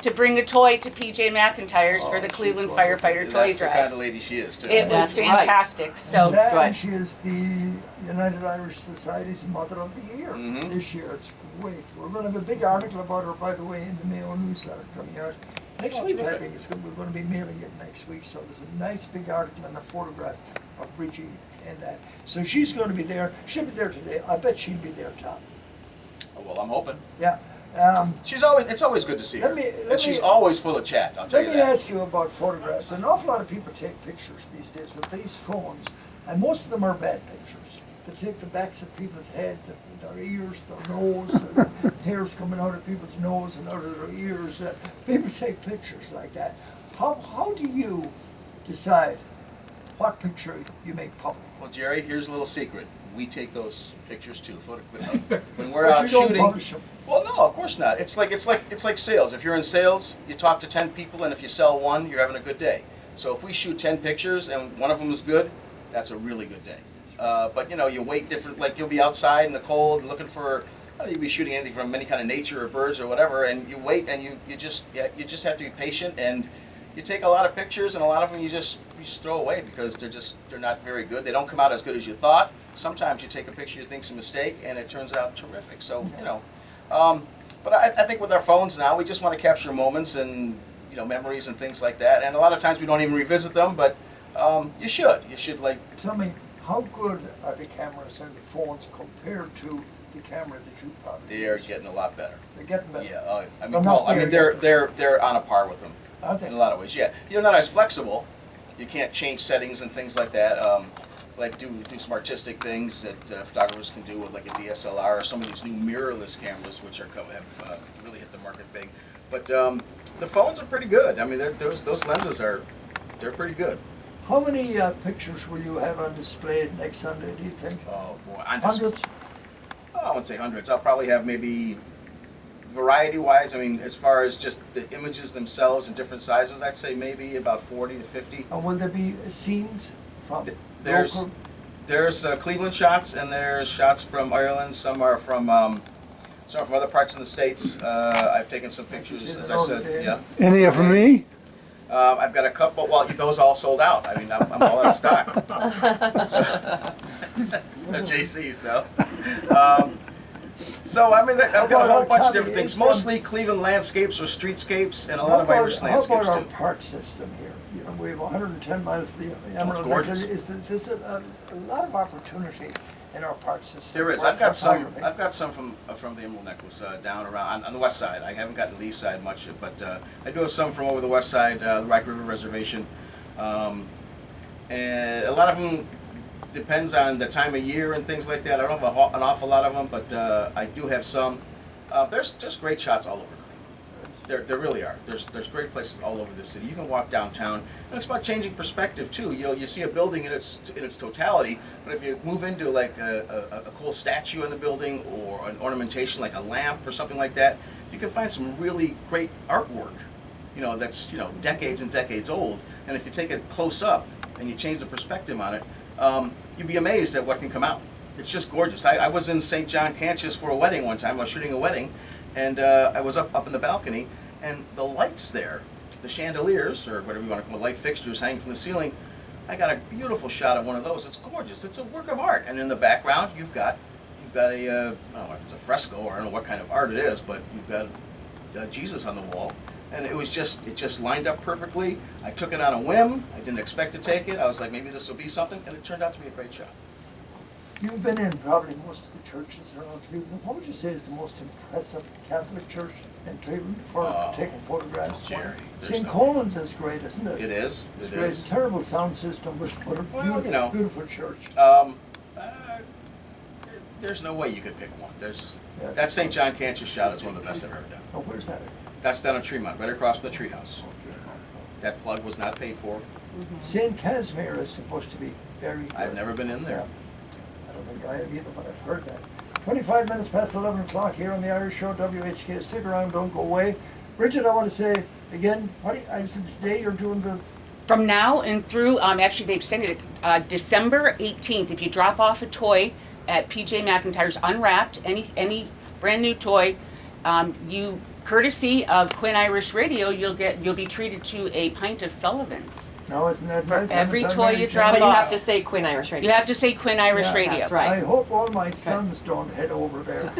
to bring a toy to PJ Mcintyres for the she's Cleveland wonderful. Firefighter Toy That's the Drive. kind of lady she is too. It was That's right. fantastic. So That, good. and she is the United Irish Society's Mother of the Year Mhm. this year. It's great. We're going to have a big article about her, by the way, in the Mail newsletter coming out next week. I think we're going to be mailing it next week. So there's a nice big article and a photograph of Bridgie and that. So she's going to be there. She'll be there today. I bet she'll be there, Tom. Oh, well, I'm hoping. Yeah. It's always good to see her. And she's always full of chat, I'll tell Let you me that. ask you about photographs. An awful lot of people take pictures these days with these phones, and most of them are bad pictures. They take the backs of people's head, their ears, their nose, hairs coming out of people's nose and out of their ears. People take pictures like that. How do you decide what picture you make public? Well, Jerry, here's a little secret. We take those pictures too. When we're But out you don't shooting. publish them. Well, no, of course not. It's like sales. If you're in sales, you talk to 10 people, and if you sell one, you're having a good day. So if we shoot 10 pictures and one of them is good, that's a really good day. But you wait different. Like you'll be outside in the cold looking for. You'll be shooting anything from any kind of nature or birds or whatever, and you wait and you just have to be patient, and you take a lot of pictures, and a lot of them you just throw away because they're not very good. They don't come out as good as you thought. Sometimes you take a picture you think's a mistake, and it turns out terrific. So but I think with our phones now, we just want to capture moments and memories and things like that. And a lot of times we don't even revisit them, but you should. You should like. Tell me, how good are the cameras and the phones compared to the camera that you probably They're use? getting a lot better. They're getting better. Yeah, I But mean, not there yet. they're on a par with them Are they? in a lot of ways. Yeah, you're not as flexible. You can't change settings and things like that. Like do some artistic things that photographers can do with like a DSLR or some of these new mirrorless cameras, which have really hit the market big. But the phones are pretty good. I mean, those lenses they're pretty good. How many pictures will you have on display next Sunday, do you think? Oh boy, Hundreds? I wouldn't say hundreds. I'll probably have maybe variety-wise. I mean, as far as just the images themselves in different sizes, I'd say maybe about 40 to 50. And will there be scenes from There's local? Cleveland shots, and there's shots from Ireland. Some are from other parts of the states. I've taken some pictures, as I said. Yeah. Any of me? I've got a couple. Well, those all sold out. I mean, I'm all out of stock. So, JC. So, So I mean, I've got a about whole our bunch of Tommy? different things. It's, Mostly Cleveland landscapes or streetscapes, and a lot of Irish How landscapes about our too. park system here? You know, we have 110 miles of the Emerald. gorgeous. There's a lot of opportunity in our park system. There is. for I've got some. photography. I've got some from the Emerald Necklace down around on the west side. I haven't gotten the east side much, but I do have some from over the west side, the Rock River Reservation, and a lot of them depends on the time of year and things like that. I don't have an awful lot of them, but I do have some. There's just great shots all over Cleveland. There really are. There's great places all over the city. You can walk downtown, and it's about changing perspective too. You know, you see a building in its totality, but if you move into like a cool statue in the building or an ornamentation like a lamp or something like that, you can find some really great artwork. You know, that's decades and decades old, and if you take it close up and you change the perspective on it, you'd be amazed at what can come out. It's just gorgeous. I was in St. John, Kansas for a wedding one time. I was shooting a wedding, and I was up in the balcony, and the lights there, the chandeliers, or whatever you want to call it, light fixtures hanging from the ceiling, I got a beautiful shot of one of those. It's gorgeous. It's a work of art. And in the background, you've got a, I don't know if it's a fresco or I don't know what kind of art it is, but you've got Jesus on the wall. And it just lined up perfectly. I took it on a whim. I didn't expect to take it. I was like, maybe this will be something, and it turned out to be a great shot. You've been in probably most of the churches around Cleveland. What would you say is the most impressive Catholic church in Cleveland for taking photographs? Jerry, there's St. no- Colin's is great, isn't it? It is. It's It great. is. Terrible sound system, but what a Well, beautiful, you know. beautiful church. There's no way you could pick one. Yeah. That St. John Kansas shot is one of the best I've ever done. Oh, where's that? That's down in Tremont, right across from the treehouse. That plug was not paid for. St. Casimir is supposed to be very good. I've never been in there. Yeah. I don't think I have either, but I've heard that. 25 minutes past 11 o'clock here on the Irish Show, WHK. Stick around, don't go away. Bridget, I want to say again, I said today you're doing the... From now and through, actually they extended it, December 18th. If you drop off a toy at PJ Mcintyres unwrapped, any brand new toy, you, courtesy of Quinn Irish Radio, you'll be treated to a pint of Sullivans. No, isn't that For nice? every Haven't toy done you that drop But yet. you off. have to say Quinn Irish Radio. You have to say Quinn Irish Yeah, Radio. that's right. I hope all my sons don't head over there.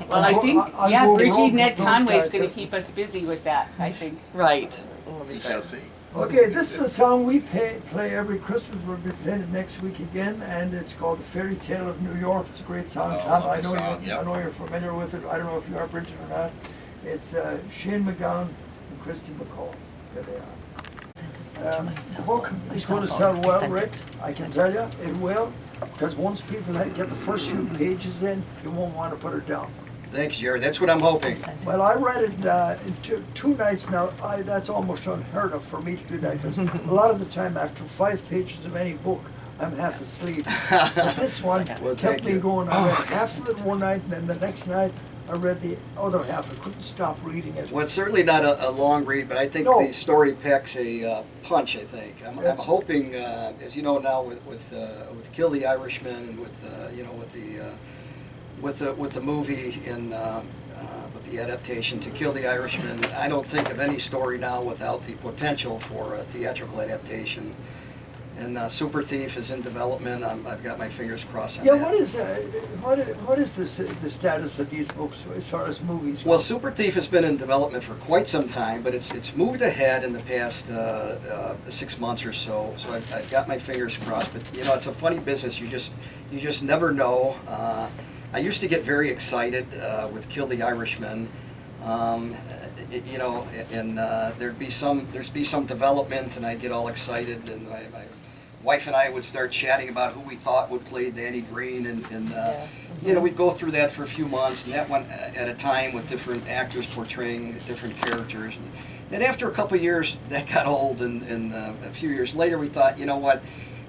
Well, I think, I'll yeah, go Bridget rogue Ned with those Conway's guys. going to keep us busy with that, I think. Right. We shall see. Okay, this is a song we play every Christmas. We'll be playing it next week again, and it's called "The Fairy Tale of New York." It's a great song, Oh, Tom. love I the know song, you. yep. I know you're familiar with it. I don't know if you are, Bridget, or not. It's Shane MacGowan and Christy McCall. There they are. The book is going to sell well, Rick. I can tell you, it will, because once people get the first few pages in, you won't want to put it down. Thanks, Jerry. That's what I'm hoping. Well, I read it in two nights now. That's almost unheard of for me to do that, because a lot of the time after 5 pages of any book, I'm half asleep. But this one Well, kept thank me you. going. I read half of it one night, and then the next night I read the other half. I couldn't stop reading it. Well, it's certainly not a long read, but I think No. the story packs a punch. I think I'm It's- hoping, as you know now, with Kill the Irishman and with the movie and with the adaptation to Kill the Irishman, I don't think of any story now without the potential for a theatrical adaptation. And Super Thief is in development. I've got my fingers crossed on Yeah, that. what is the status of these books as far as movies go? Well, Super Thief has been in development for quite some time, but it's moved ahead in the past 6 months or so. So I've got my fingers crossed. But it's a funny business. You just never know. I used to get very excited with Kill the Irishman. And there'd be some development, and I'd get all excited, and my wife and I would start chatting about who we thought would play Danny Green, and we'd go through that for a few months, and that went at a time with different actors portraying different characters. And then after a couple of years, that got old, and a few years later, we thought, you know what,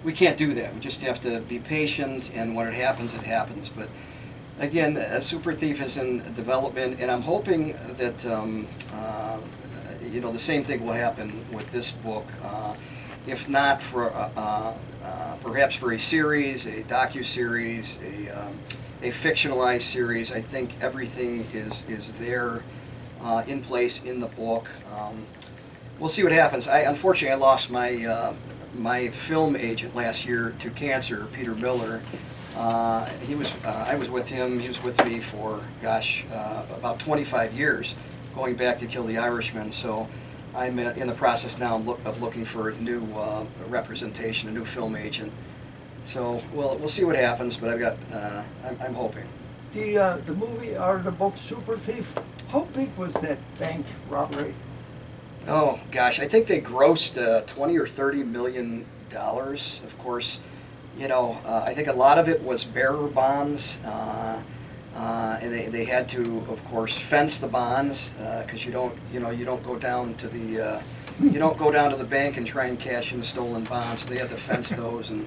we can't do that. We just have to be patient, and when it happens, it happens. But again, Super Thief is in development, and I'm hoping that the same thing will happen with this book. If not for perhaps for a series, a docu-series, a fictionalized series, I think everything is there in place in the book. We'll see what happens. Unfortunately, I lost my film agent last year to cancer, Peter Miller. I was with him. He was with me for, gosh, about 25 years, going back to Kill the Irishman. So I'm in the process now of looking for a new representation, a new film agent. So we'll see what happens, but I'm hoping. The movie or the book Super Thief, how big was that bank robbery? Oh gosh, I think they grossed 20 or 30 million dollars. Of course, I think a lot of it was bearer bonds, and they had to, of course, fence the bonds because you don't go down to the bank and try and cash in the stolen bonds. So they had to fence those, and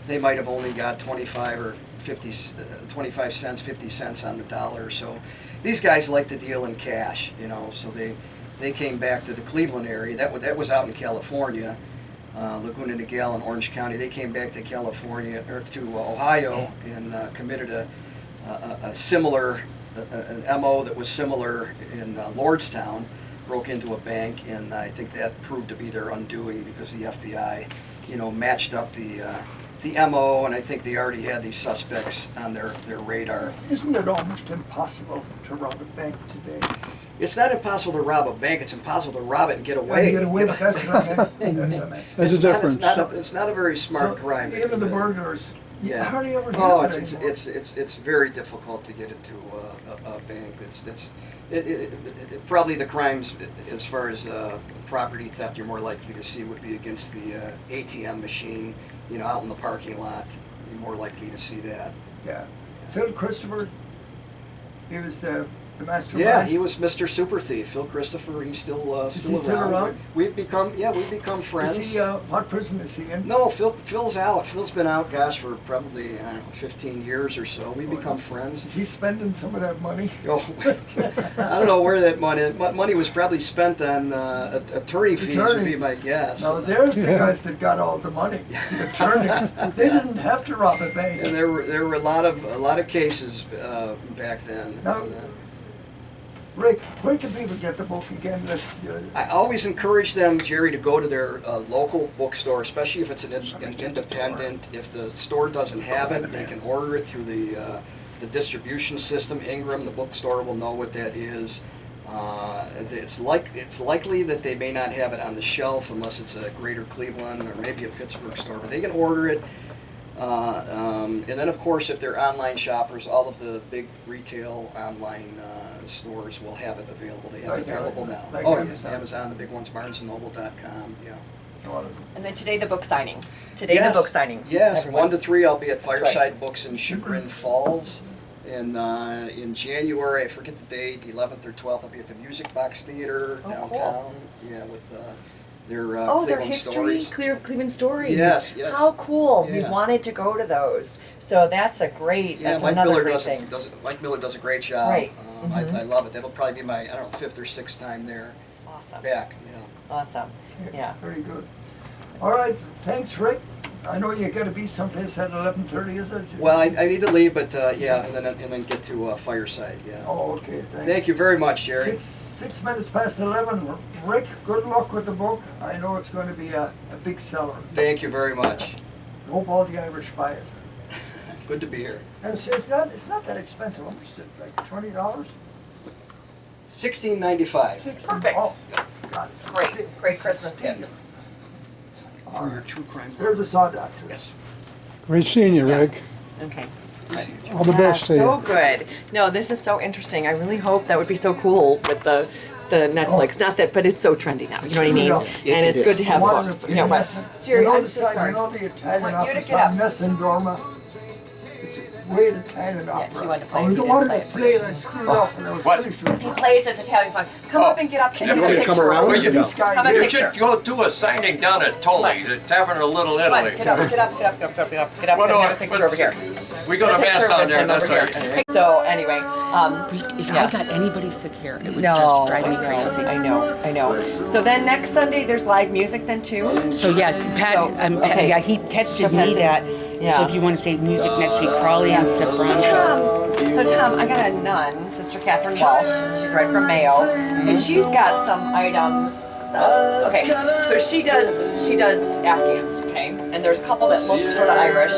they might have only got 25 cents, 50 cents on the dollar. So these guys like to deal in cash, So they came back to the Cleveland area. That was out in California. Laguna Niguel in Orange County. They came back to California or to Ohio and committed a similar an MO that was similar in Lordstown. Broke into a bank, and I think that proved to be their undoing because the FBI, matched up the MO, and I think they already had these suspects on their radar. Isn't it almost impossible to rob a bank today? It's not impossible to rob a bank. It's impossible to rob it and get away. Get away. That's what I meant. There's a difference. It's not a very smart crime. Even the burglars. Yeah. How do you ever do Oh, that it's very difficult to get into a bank. Probably the crimes as far as property theft you're more likely to see would be against the ATM machine. Out in the parking lot, you're more likely to see that. Yeah. Phil Christopher, he was the mastermind. Yeah, he was Mr. Super Thief. Phil Christopher, he's still around. We've become friends. Is he, what prison is he in? No, Phil's out. Phil's been out, gosh, for probably 15 years or so. We've become friends. Is he spending some of that money? Oh, I don't know where that money was probably spent on attorney fees. Would be my guess. No, there's the guys that got all the money. The attorneys. They didn't have to rob a bank. And there were a lot of cases back then. Now, Rick, where can people get the book again? I always encourage them, Jerry, to go to their local bookstore, especially if it's an independent. If the store doesn't have it, they can order it through the distribution system. Ingram, the bookstore, will know what that is. It's likely that they may not have it on the shelf unless it's a Greater Cleveland or maybe a Pittsburgh store, but they can order it. And then, of course, if they're online shoppers, all of the big retail online stores will have it available. They have it available now. Like Oh, Amazon. yeah, Amazon, the big ones, BarnesandNoble.com, yeah. And then today the book signing. Today Yes, the book signing. Yes, everyone. 1 to 3, I'll be at right. Fireside Books in Chagrin Falls. And in January, I forget the date, 11th or 12th, I'll be at the Music Box Theater Oh, downtown. cool. Yeah, with their Their Cleveland history, stories. Cleveland stories. Yes. How cool. We Yeah. wanted to go to those. So that's a great, Yeah, that's Mike another Miller great thing. Mike Miller does a great job. Right. I love it. That'll probably be my, 5th or 6th time there Awesome. back. Awesome. Yeah. Very good. All right. Thanks, Rick. I know you got to be someplace at 11:30, is it? Well, I need to leave, but yeah, and then get to Fireside. Yeah. Oh, okay. Thanks. Thank you very much, Jerry. 6 minutes past 11. Rick, good luck with the book. I know it's going to be a big seller. Thank you very much. Hope all the Irish buy it. Good to be here. And it's not that expensive. How much is it? Like $20? $16.95 Perfect. Oh, got it. Great Christmas gift. for your true crime. They're the Saw Doctors. Yes. Great seeing you, Rick. Okay. All the best to So you. good. No, this is so interesting. I really hope that would be so cool with the Netflix. Not that, but it's so trendy now. You know what I mean? Yeah, and it it's good is. to have One books. of You know, the- but Jerry, you know I'm the so side, sorry. you know the Italian I want you to opera get up. song, Mess and Dorma? It's a great Italian opera. she wanted to play it. I You didn't wanted play to it. play it, I screwed up and I was What? finished with He it. plays this Italian song. Come up and get up and You get a want to come picture. around? Well, you, This guy Come and here. you picture. should go do a signing down at Tully's. It's having a little Come on, Italy. get up, get up, get up, get up, get up, get up, Well, and no, have a picture over here. We go to Picture mass down with there. him That's over right. here. So anyway, If Yeah. I got anybody sick here, it would no, just drive me I know, crazy. I know. So then next Sunday there's live music then too. So yeah, Pat, So, okay. yeah, he texted So me Pat's in- that. yeah. So if you want to say music next week, Crawley and Saffron. So Tom, I got a nun, Sister Catherine Walsh. She's right from Mayo, and she's got some items. Okay, so she does Afghans, okay, and there's a couple that look sort of Irish,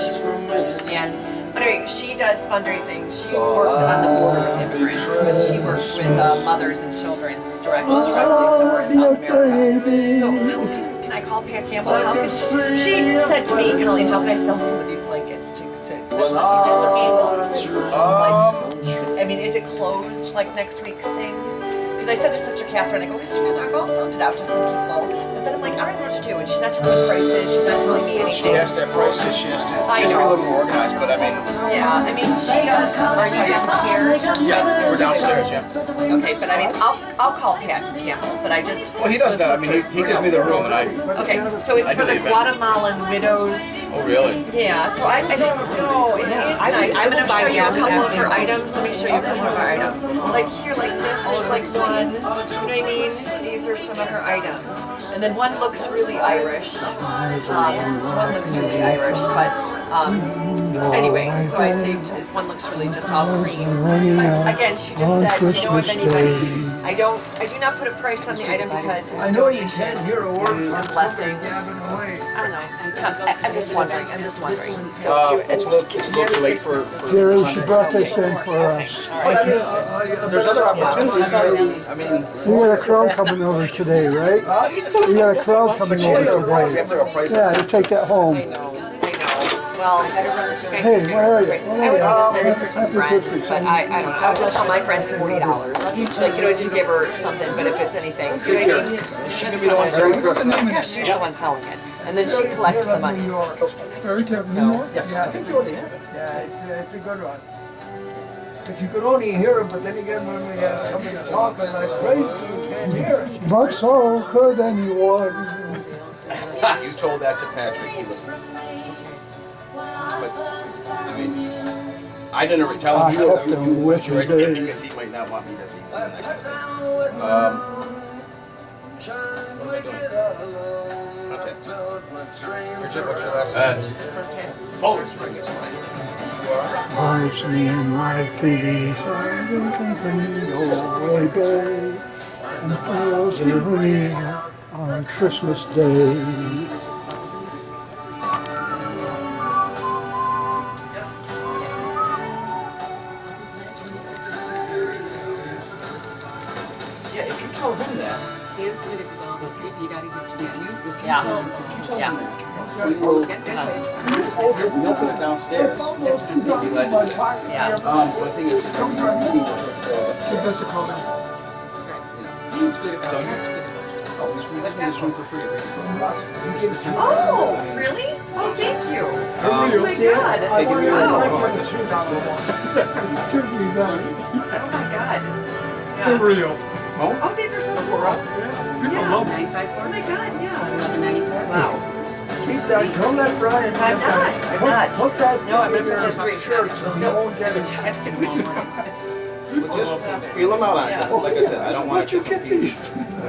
and Anyway, she does fundraising. She worked on the border with immigrants, but she works with mothers and children directly, so we're in South America. So can I call Pat Campbell? How can she said to me, Colleen, how can I sell some of these blankets to send each other people? Like, I mean, is it closed like next week's thing? Because I said to Sister Catherine, I go, Sister Catherine, I'll sound it out to some people. But then I'm like, I don't know what to do. And she's not telling me prices. She's not telling me anything. She has to have prices. She has to be I a know. little more organized. But I mean, Yeah, I mean, she does. Are you downstairs? yeah, we're downstairs. Yeah. Okay, but I mean, I'll call Pat Campbell, but I just. Well, he does that. I mean, he gives me the room, and I. Okay, so it's I for do the the event. Guatemalan widows. Oh, really? Yeah, so I don't know. It is nice. I'm gonna show you a couple of her items. Let me show you a couple of her items. Like here, like this is like one. You know what I mean? These are some of her items. And then one looks really Irish. One looks really Irish, but anyway, so I saved one looks really just all green. But again, she just said, do you know of anybody? I do not put a price on the item because it's I know you donation can't hear a word and from blessings. gabbing away. I don't know. I'm just wondering. So It's a little too late for Jerry, she Sunday. brought this in for us. But I mean, there's other opportunities here. I mean, You got a crowd coming over today, right? You got a crowd coming over if today. there are prices. Yeah, you take that home. I know. Well, Hey, where are you? I was gonna send it to some friends, but I don't know. I was gonna tell my friends $40. Like, you know, just give her something, but if it's anything, do you know what I mean? She could be the one selling it. Yeah, she's the one selling it. And then she collects the money. New York. Fairy tale New So, York? Yes, I think you already have it. Yeah, it's a good one. If you could only hear it, but then again, when we have somebody talking like crazy, you can't hear it. But so could anyone. You told that to Patrick. He was. But I mean, I didn't tell I him hope you they're put with your you, right there Dave. because he might not want me to be. What am I doing? Contacts. Bridget, what's your last name? Polish ring is mine. Ice me in my feet, away, babe, and pearls of rain on Christmas Day. Yeah, if you tell him that, Yeah. he'll put it downstairs. Be glad to do that. Yeah. The thing is, Give us a comment. He's good about it. What's this room for free? Oh, really? Oh, thank you. Oh my God. I wonder if Wow. I might turn the $3 one. It's certainly better. Oh my God. For Yeah. real. Oh, these are so cool. People love it. Oh my God, yeah. Wow. Keep that, don't let Brian. I'm not. Put that No, I'm thing in gonna put your the 3. shirt so he won't get it. Well, just feel them out. Like I said, I don't want to compete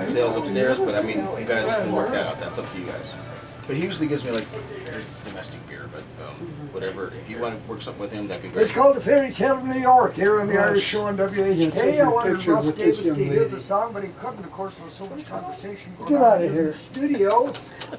sales upstairs, but I mean, you guys can work that out. That's up to you guys. But he usually gives me like domestic beer, but whatever. If you want to work something with him, that'd be great. It's called the Fairy Tale of New York here on the Irish Show on WHK. I wanted Picture Russ with this Davis to young hear lady. the song, but he couldn't. Of course, there was so much conversation going Get on outta in here. the studio.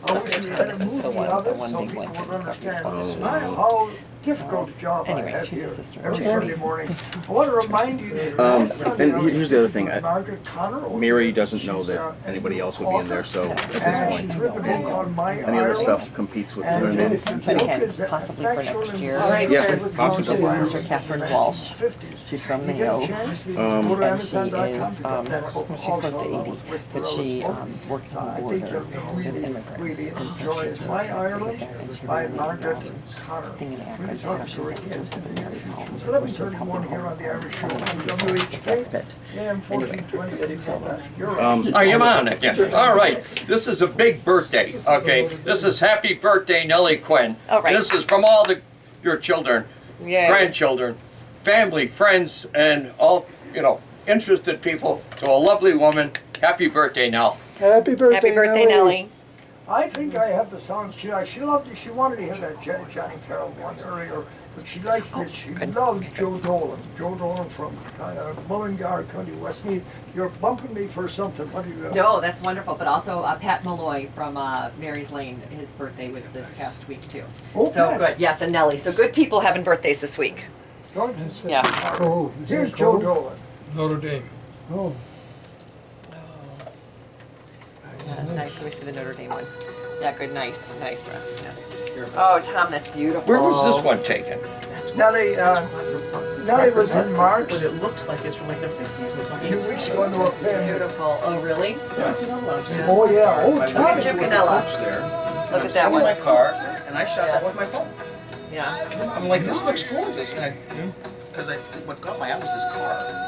I wish we had a movie of it so people would understand how difficult a job I have here every Sunday morning. I want to remind you that last Sunday I was here's the other thing. with Margaret Connor. Mary doesn't know that anybody else will be in there, so at this And point, she's written a book called My any other Ireland. stuff competes with And her then name. if the But book again, is possibly for effectual next and year. designed Yeah, with possibly. George Ireland Sister Catherine in the Walsh. 1950s. She's from You get a Mayo. chance, you go to And she Amazon.com, is, pick up that book she's close to also, 80, along with Rick but she Porello's book. worked So on I the think border you'll with really, immigrants. really And so enjoy she's My working Ireland with them, and she by really Margaret thing Connor. in Really Africa, talking how to she's Rick a Hill. person in Mary's home. It's 11:31 here on the Irish Show on WHK. Respite. AM 1420 84. You're right. Oh, you're on again. All right. This is a big birthday. Okay. This is happy birthday, Nellie Quinn. All right. This is from all your children, Yay. grandchildren, family, friends, and all interested people. To a lovely woman. Happy birthday, Nell. Happy birthday, Happy birthday, Nellie. I think I have the songs. She loved it. She wanted to hear that Johnny Carroll one earlier But she likes this. She loves Joe Dolan. Joe Dolan from Mullingar County, Westmeath. You're bumping me for something. What do you got? No, that's wonderful. But also Pat Malloy from Mary's Lane. His birthday was this past week too. Oh, So Pat. good. Yes, and Nellie. So good people having birthdays this week. Don't- Yeah. Oh, is Here's that Joe cold? Dolan. Notre Dame. Oh, Nice. Let me see the Notre Dame one. Yeah, good. Nice, Russ. Yeah. Oh, Tom, that's beautiful. Where was this one taken? Nellie was in March. But it looks like it's from like the 50s or A something. few weeks ago, they were playing this. Beautiful. Oh, really? That's another one. Oh, yeah. Oh, I Tommy. went to Canella. the coach there. Look I'm at that sitting in one. my car, and I shot that with my phone. Yeah. I'm like, this looks gorgeous. Because what caught my eye was this car.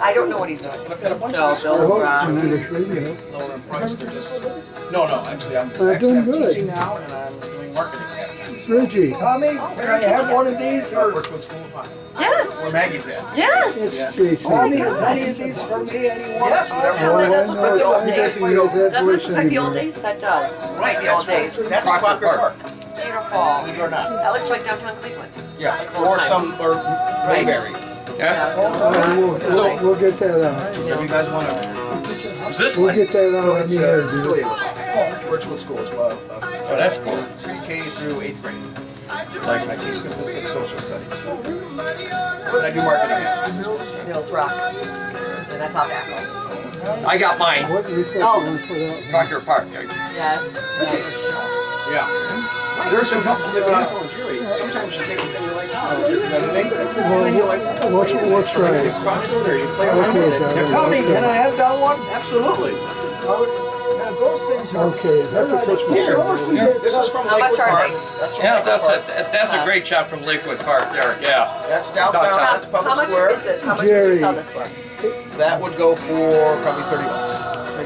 I don't know what he's doing. But I've got a bunch So of these Bill's hello, wrong. Tremendous Radio. lower in price. They're just... No, actually, I'm doing good. teaching now, and I'm doing marketing at Reggie, Tommy, can I have one of these? Or Birchwood School of Pie. Yes. Where Maggie's at. Yes. it's Yes. Jason. Tommy, is any of these for me? Anyone? Yes, Oh, whatever. Tom, that does look like the old I days. guess he knows that Doesn't voice this look like the old anymore. days? That does. Like the old days. That's Crocker Crocker Park. Park. It's beautiful. Believe it or not. That looks like downtown Cleveland. Yeah, Like old or times. or Mayberry. Yeah. We'll get that on. Whatever you guys want to. Was this We'll one? get that on in It's the air, it's dude. affiliated with Birchwood School as well. Oh, that's cool. Pre-K through 8th grade. Like I teach physics, social studies. But I do marketing now. Mills Rock. So that's off Apple. I got mine. What request Oh. you want to put out? Crocker Park. Yes. Yeah. There's some people living out in Jerry. Sometimes you take a thing, you're like, oh, this is another thing. And then you're like, What's you right? cross it or you play around with it. Okay, Tommy, can I have that one? Absolutely. Those things are. Okay, that's a Christmas Here, present. this is from How much Lakewood are Park. they? That's from Yeah, Lakewood that's Park. a great shot from Lakewood Park there. Yeah. That's downtown, Downtown. that's How Public much Square. is this? How much would Jerry. you sell this for? That would go for probably $30.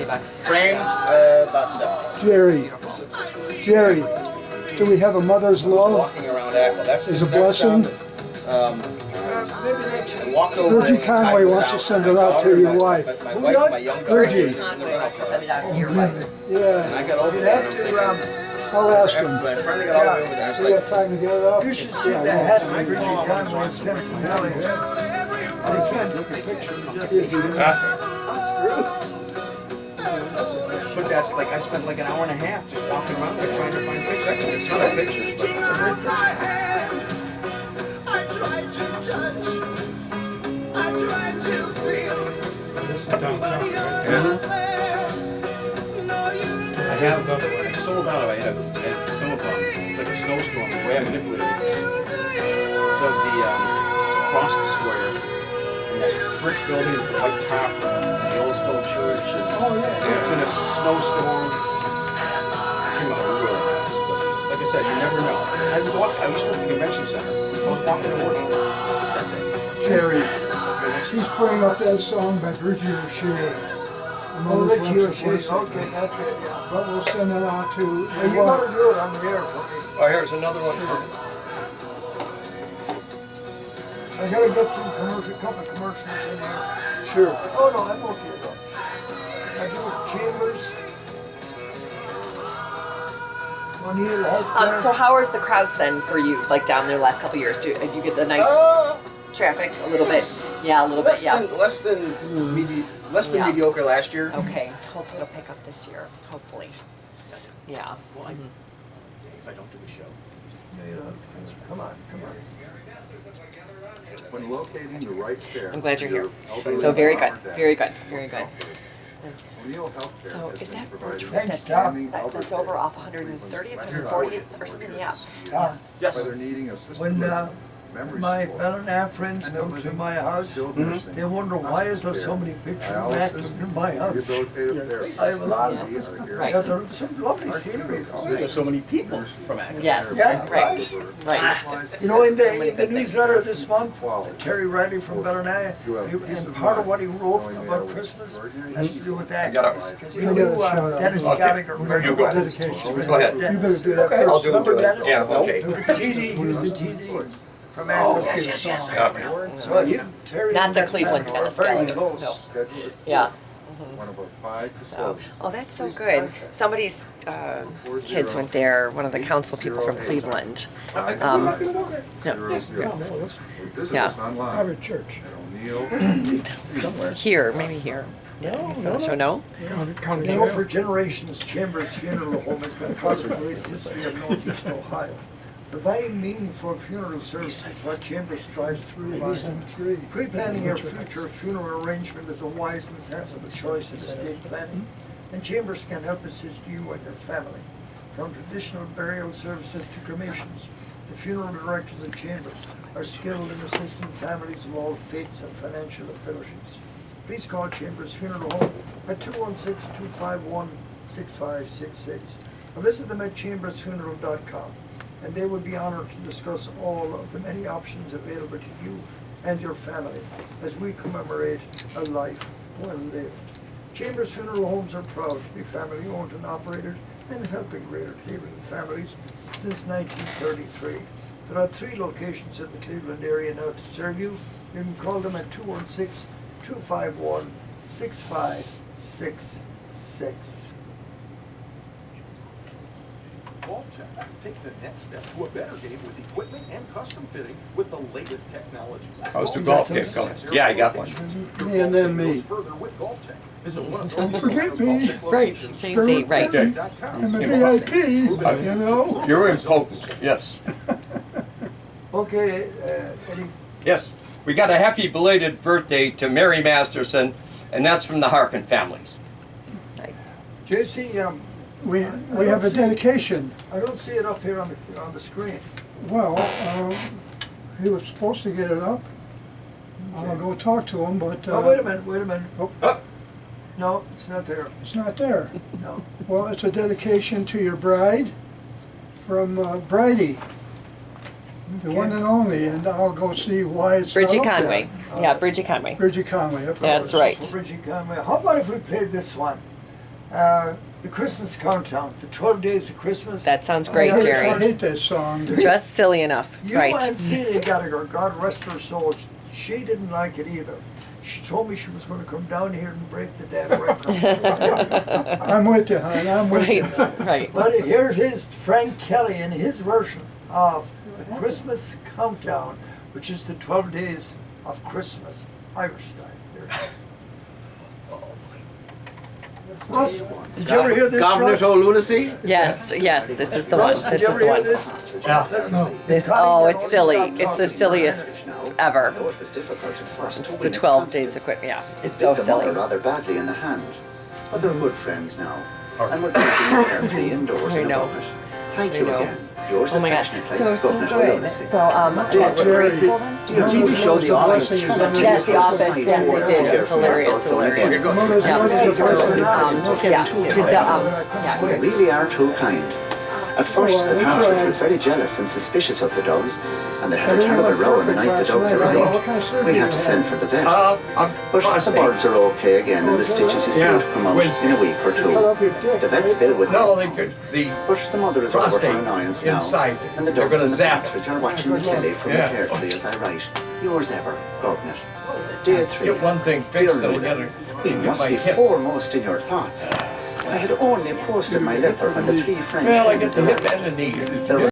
$30. Frame, about $7. Jerry, do we have a mother's love? Walking around Aqua, that's Is a that's blessing. down the- I walked over. Virgie and Conway I was wants to out. send My it out daughter, to your my- wife. My Who wife, does? my young daughter. Virgie. in the rental car. Send it out to your Really? wife. Yeah, And I got over You'd there. have and I'm to, thinking, I'll ask him. when I finally got all the way over there, I was Do we like, have time to get it up? You should see the hat that Bridget Conway sent from Nellie. I was trying to take a picture of just. but that's like, I spent like an hour and a half just walking around there trying to find pictures. I took a ton of pictures, but it's a great picture. I have, I sold out, I had some of them, it's like a snowstorm, the way I manipulated it. It's of the, it's across the square, and that brick building with the white top, and the old stone church, and it's in a snowstorm. Came out really nice, but like I said, you never know. I used to work at the convention center, I was walking to work that day. Jerry, he's putting up that song by Bridget Burkett. Oh, Richie O'Shea, okay, that's it, yeah. But we'll send it out to. Well, you better do it on the air for me. Oh, here's another one. I gotta get some couple commercials in here. Sure. Oh, no, I'm okay though. I do Chambers. O'Neill, Healthcare. So how is the crowds then for you, like down there the last couple of years? Do you get the nice traffic? A little bit? Yeah, a little bit, yeah. Less than Yeah. mediocre last year. Okay, hopefully it'll pick up this year, hopefully. Yeah. Well, if I don't do the show. You know, come on. When locating the right fare. I'm glad you're here. elderly So very good, Walmart very good, very good. O'Neill Healthcare So has is been that providing Birchwood Thanks, that's, Tom. that's over off 130th, 140th or something, yeah. Yes. Whether needing assisted When living, memory my support, Belknap friends come to my house, skilled nursing, they wonder why is there so many pictures of that in my house. rehabilitative therapy. I have a lot of These them. are here. Right. Yeah, there's some lovely scenery though. There's so many people from Acton. Yes, Yeah, right, right. You know, in many the good things. newsletter this month, Quality. Terry Riley from Belknap, and part of what he wrote about Christmas has to do with that. Because you I knew got a shout out. Dennis Okay. Gallagher. You go. Dedication. Go ahead. You better do that Okay. I'll first. do it. Remember Dennis? Yeah, okay. The TD, he was the TD from Akron. Yeah. So he, Terry. Not and the that Cleveland family were Dennis very Gallagher, close. no. Schedule it. Yeah. one of our 5 So, facilities. oh, that's so good. Somebody's kids went there, one of the council people from Cleveland. Um, Zero, zero. Visit Yeah. us online Private church. at O'Neill. Here, maybe here. So no? You know, for generations, Chambers Funeral Home has been part of the great history of Northeast Ohio. Providing meaningful funeral services is what Chambers strives to provide. Pre-planning your future funeral arrangement is a wise and sensible choice in estate planning, and Chambers can help assist you and your family. From traditional burial services to cremations, the funeral directors at Chambers are skilled in assisting families of all faiths and financial abilities. Please call Chambers Funeral Home at 216-251-6566 or visit them at chambersfuneral.com, and they would be honored to discuss all of the many options available to you and your family as we commemorate a life well lived. Chambers Funeral Homes are proud to be family owned and operated and helping Greater Cleveland families since 1933. There are 3 locations in the Cleveland area now to serve you. You can call them at 216-251-6566. GolfTech, take the next step to a better game with equipment and custom fitting with the latest technology. How's the golf game going? Yeah, I got one. Me and then me. Goes further with GolfTech. Visit one of Northeast Forget Ohio's me. GolfTech Right, locations. JC, right. I'm a VIP, you know? You're impotent, yes. Okay, Eddie, Yes. We got a happy belated birthday to Mary Masterson, and that's from the Harkin families. Nice. JC, We have a dedication. I don't see it up here on the screen. Well, he was supposed to get it up. I'll go talk to him, but Oh, wait a minute. oh, No, it's not there. it's not there. No. Well, it's a dedication to your bride from Bridie, the one and only, and I'll go see why it's Bridget not up Conway. there. Yeah, Bridget Conway. Bridget Conway, of That's course. right. For Bridget Conway. How about if we played this one? The Christmas Countdown, the 12 Days of Christmas. That sounds great, I Jerry. hate that song. Just silly enough, You right? and Celia Gallagher, God rest her soul, she didn't like it either. She told me she was going to come down here and break the damn record. I'm with you, hon, I'm with you. Right, right. But here it is, Frank Kelly in his version of the Christmas Countdown, which is the 12 Days of Christmas, Irish style. Here it is. Russ, did you ever hear this, Russ? lunacy? Yes, yes, this is the one. Russ, did This you is ever the hear one. this? Yeah. Listen, This, Connie oh, not it's only silly. stopped It's the talking, silliest ever. Though it was difficult at first to It's win the its 12 days confidence. of Christmas. Yeah, It it's so bit the mother silly. rather badly in the hand. But they're good friends now. And we're keeping carefully indoors I and know. above it. Thank I you know. again. Yours Oh my God, affectionately, so Governor good. Lunacy. So, that's grateful then? Do your TV show The Office? Yes, The Office, yes, they did. It was hilarious. So again, Yeah, we really are too kind. At first, the partridge was very jealous and suspicious of the dogs, and they had a terrible row on the night the dogs arrived. We had to send for the vet. I'm But the birds are okay again, and the stitches is due to come out in a week or two. The vet's bill was No, they could, the but the mother is over prostate her annoyance now, inside, and the they're dogs gonna and the zap it. partridge are watching the telly from Yeah. the pear tree as I write. Yours ever, Gordon. Dear Tree, get one thing dear fixed and Luna, another. we Get must my be hip. foremost in your thoughts. I had only posted my letter when the 3 French Well, I hens get the hip arrived. and the knee. There was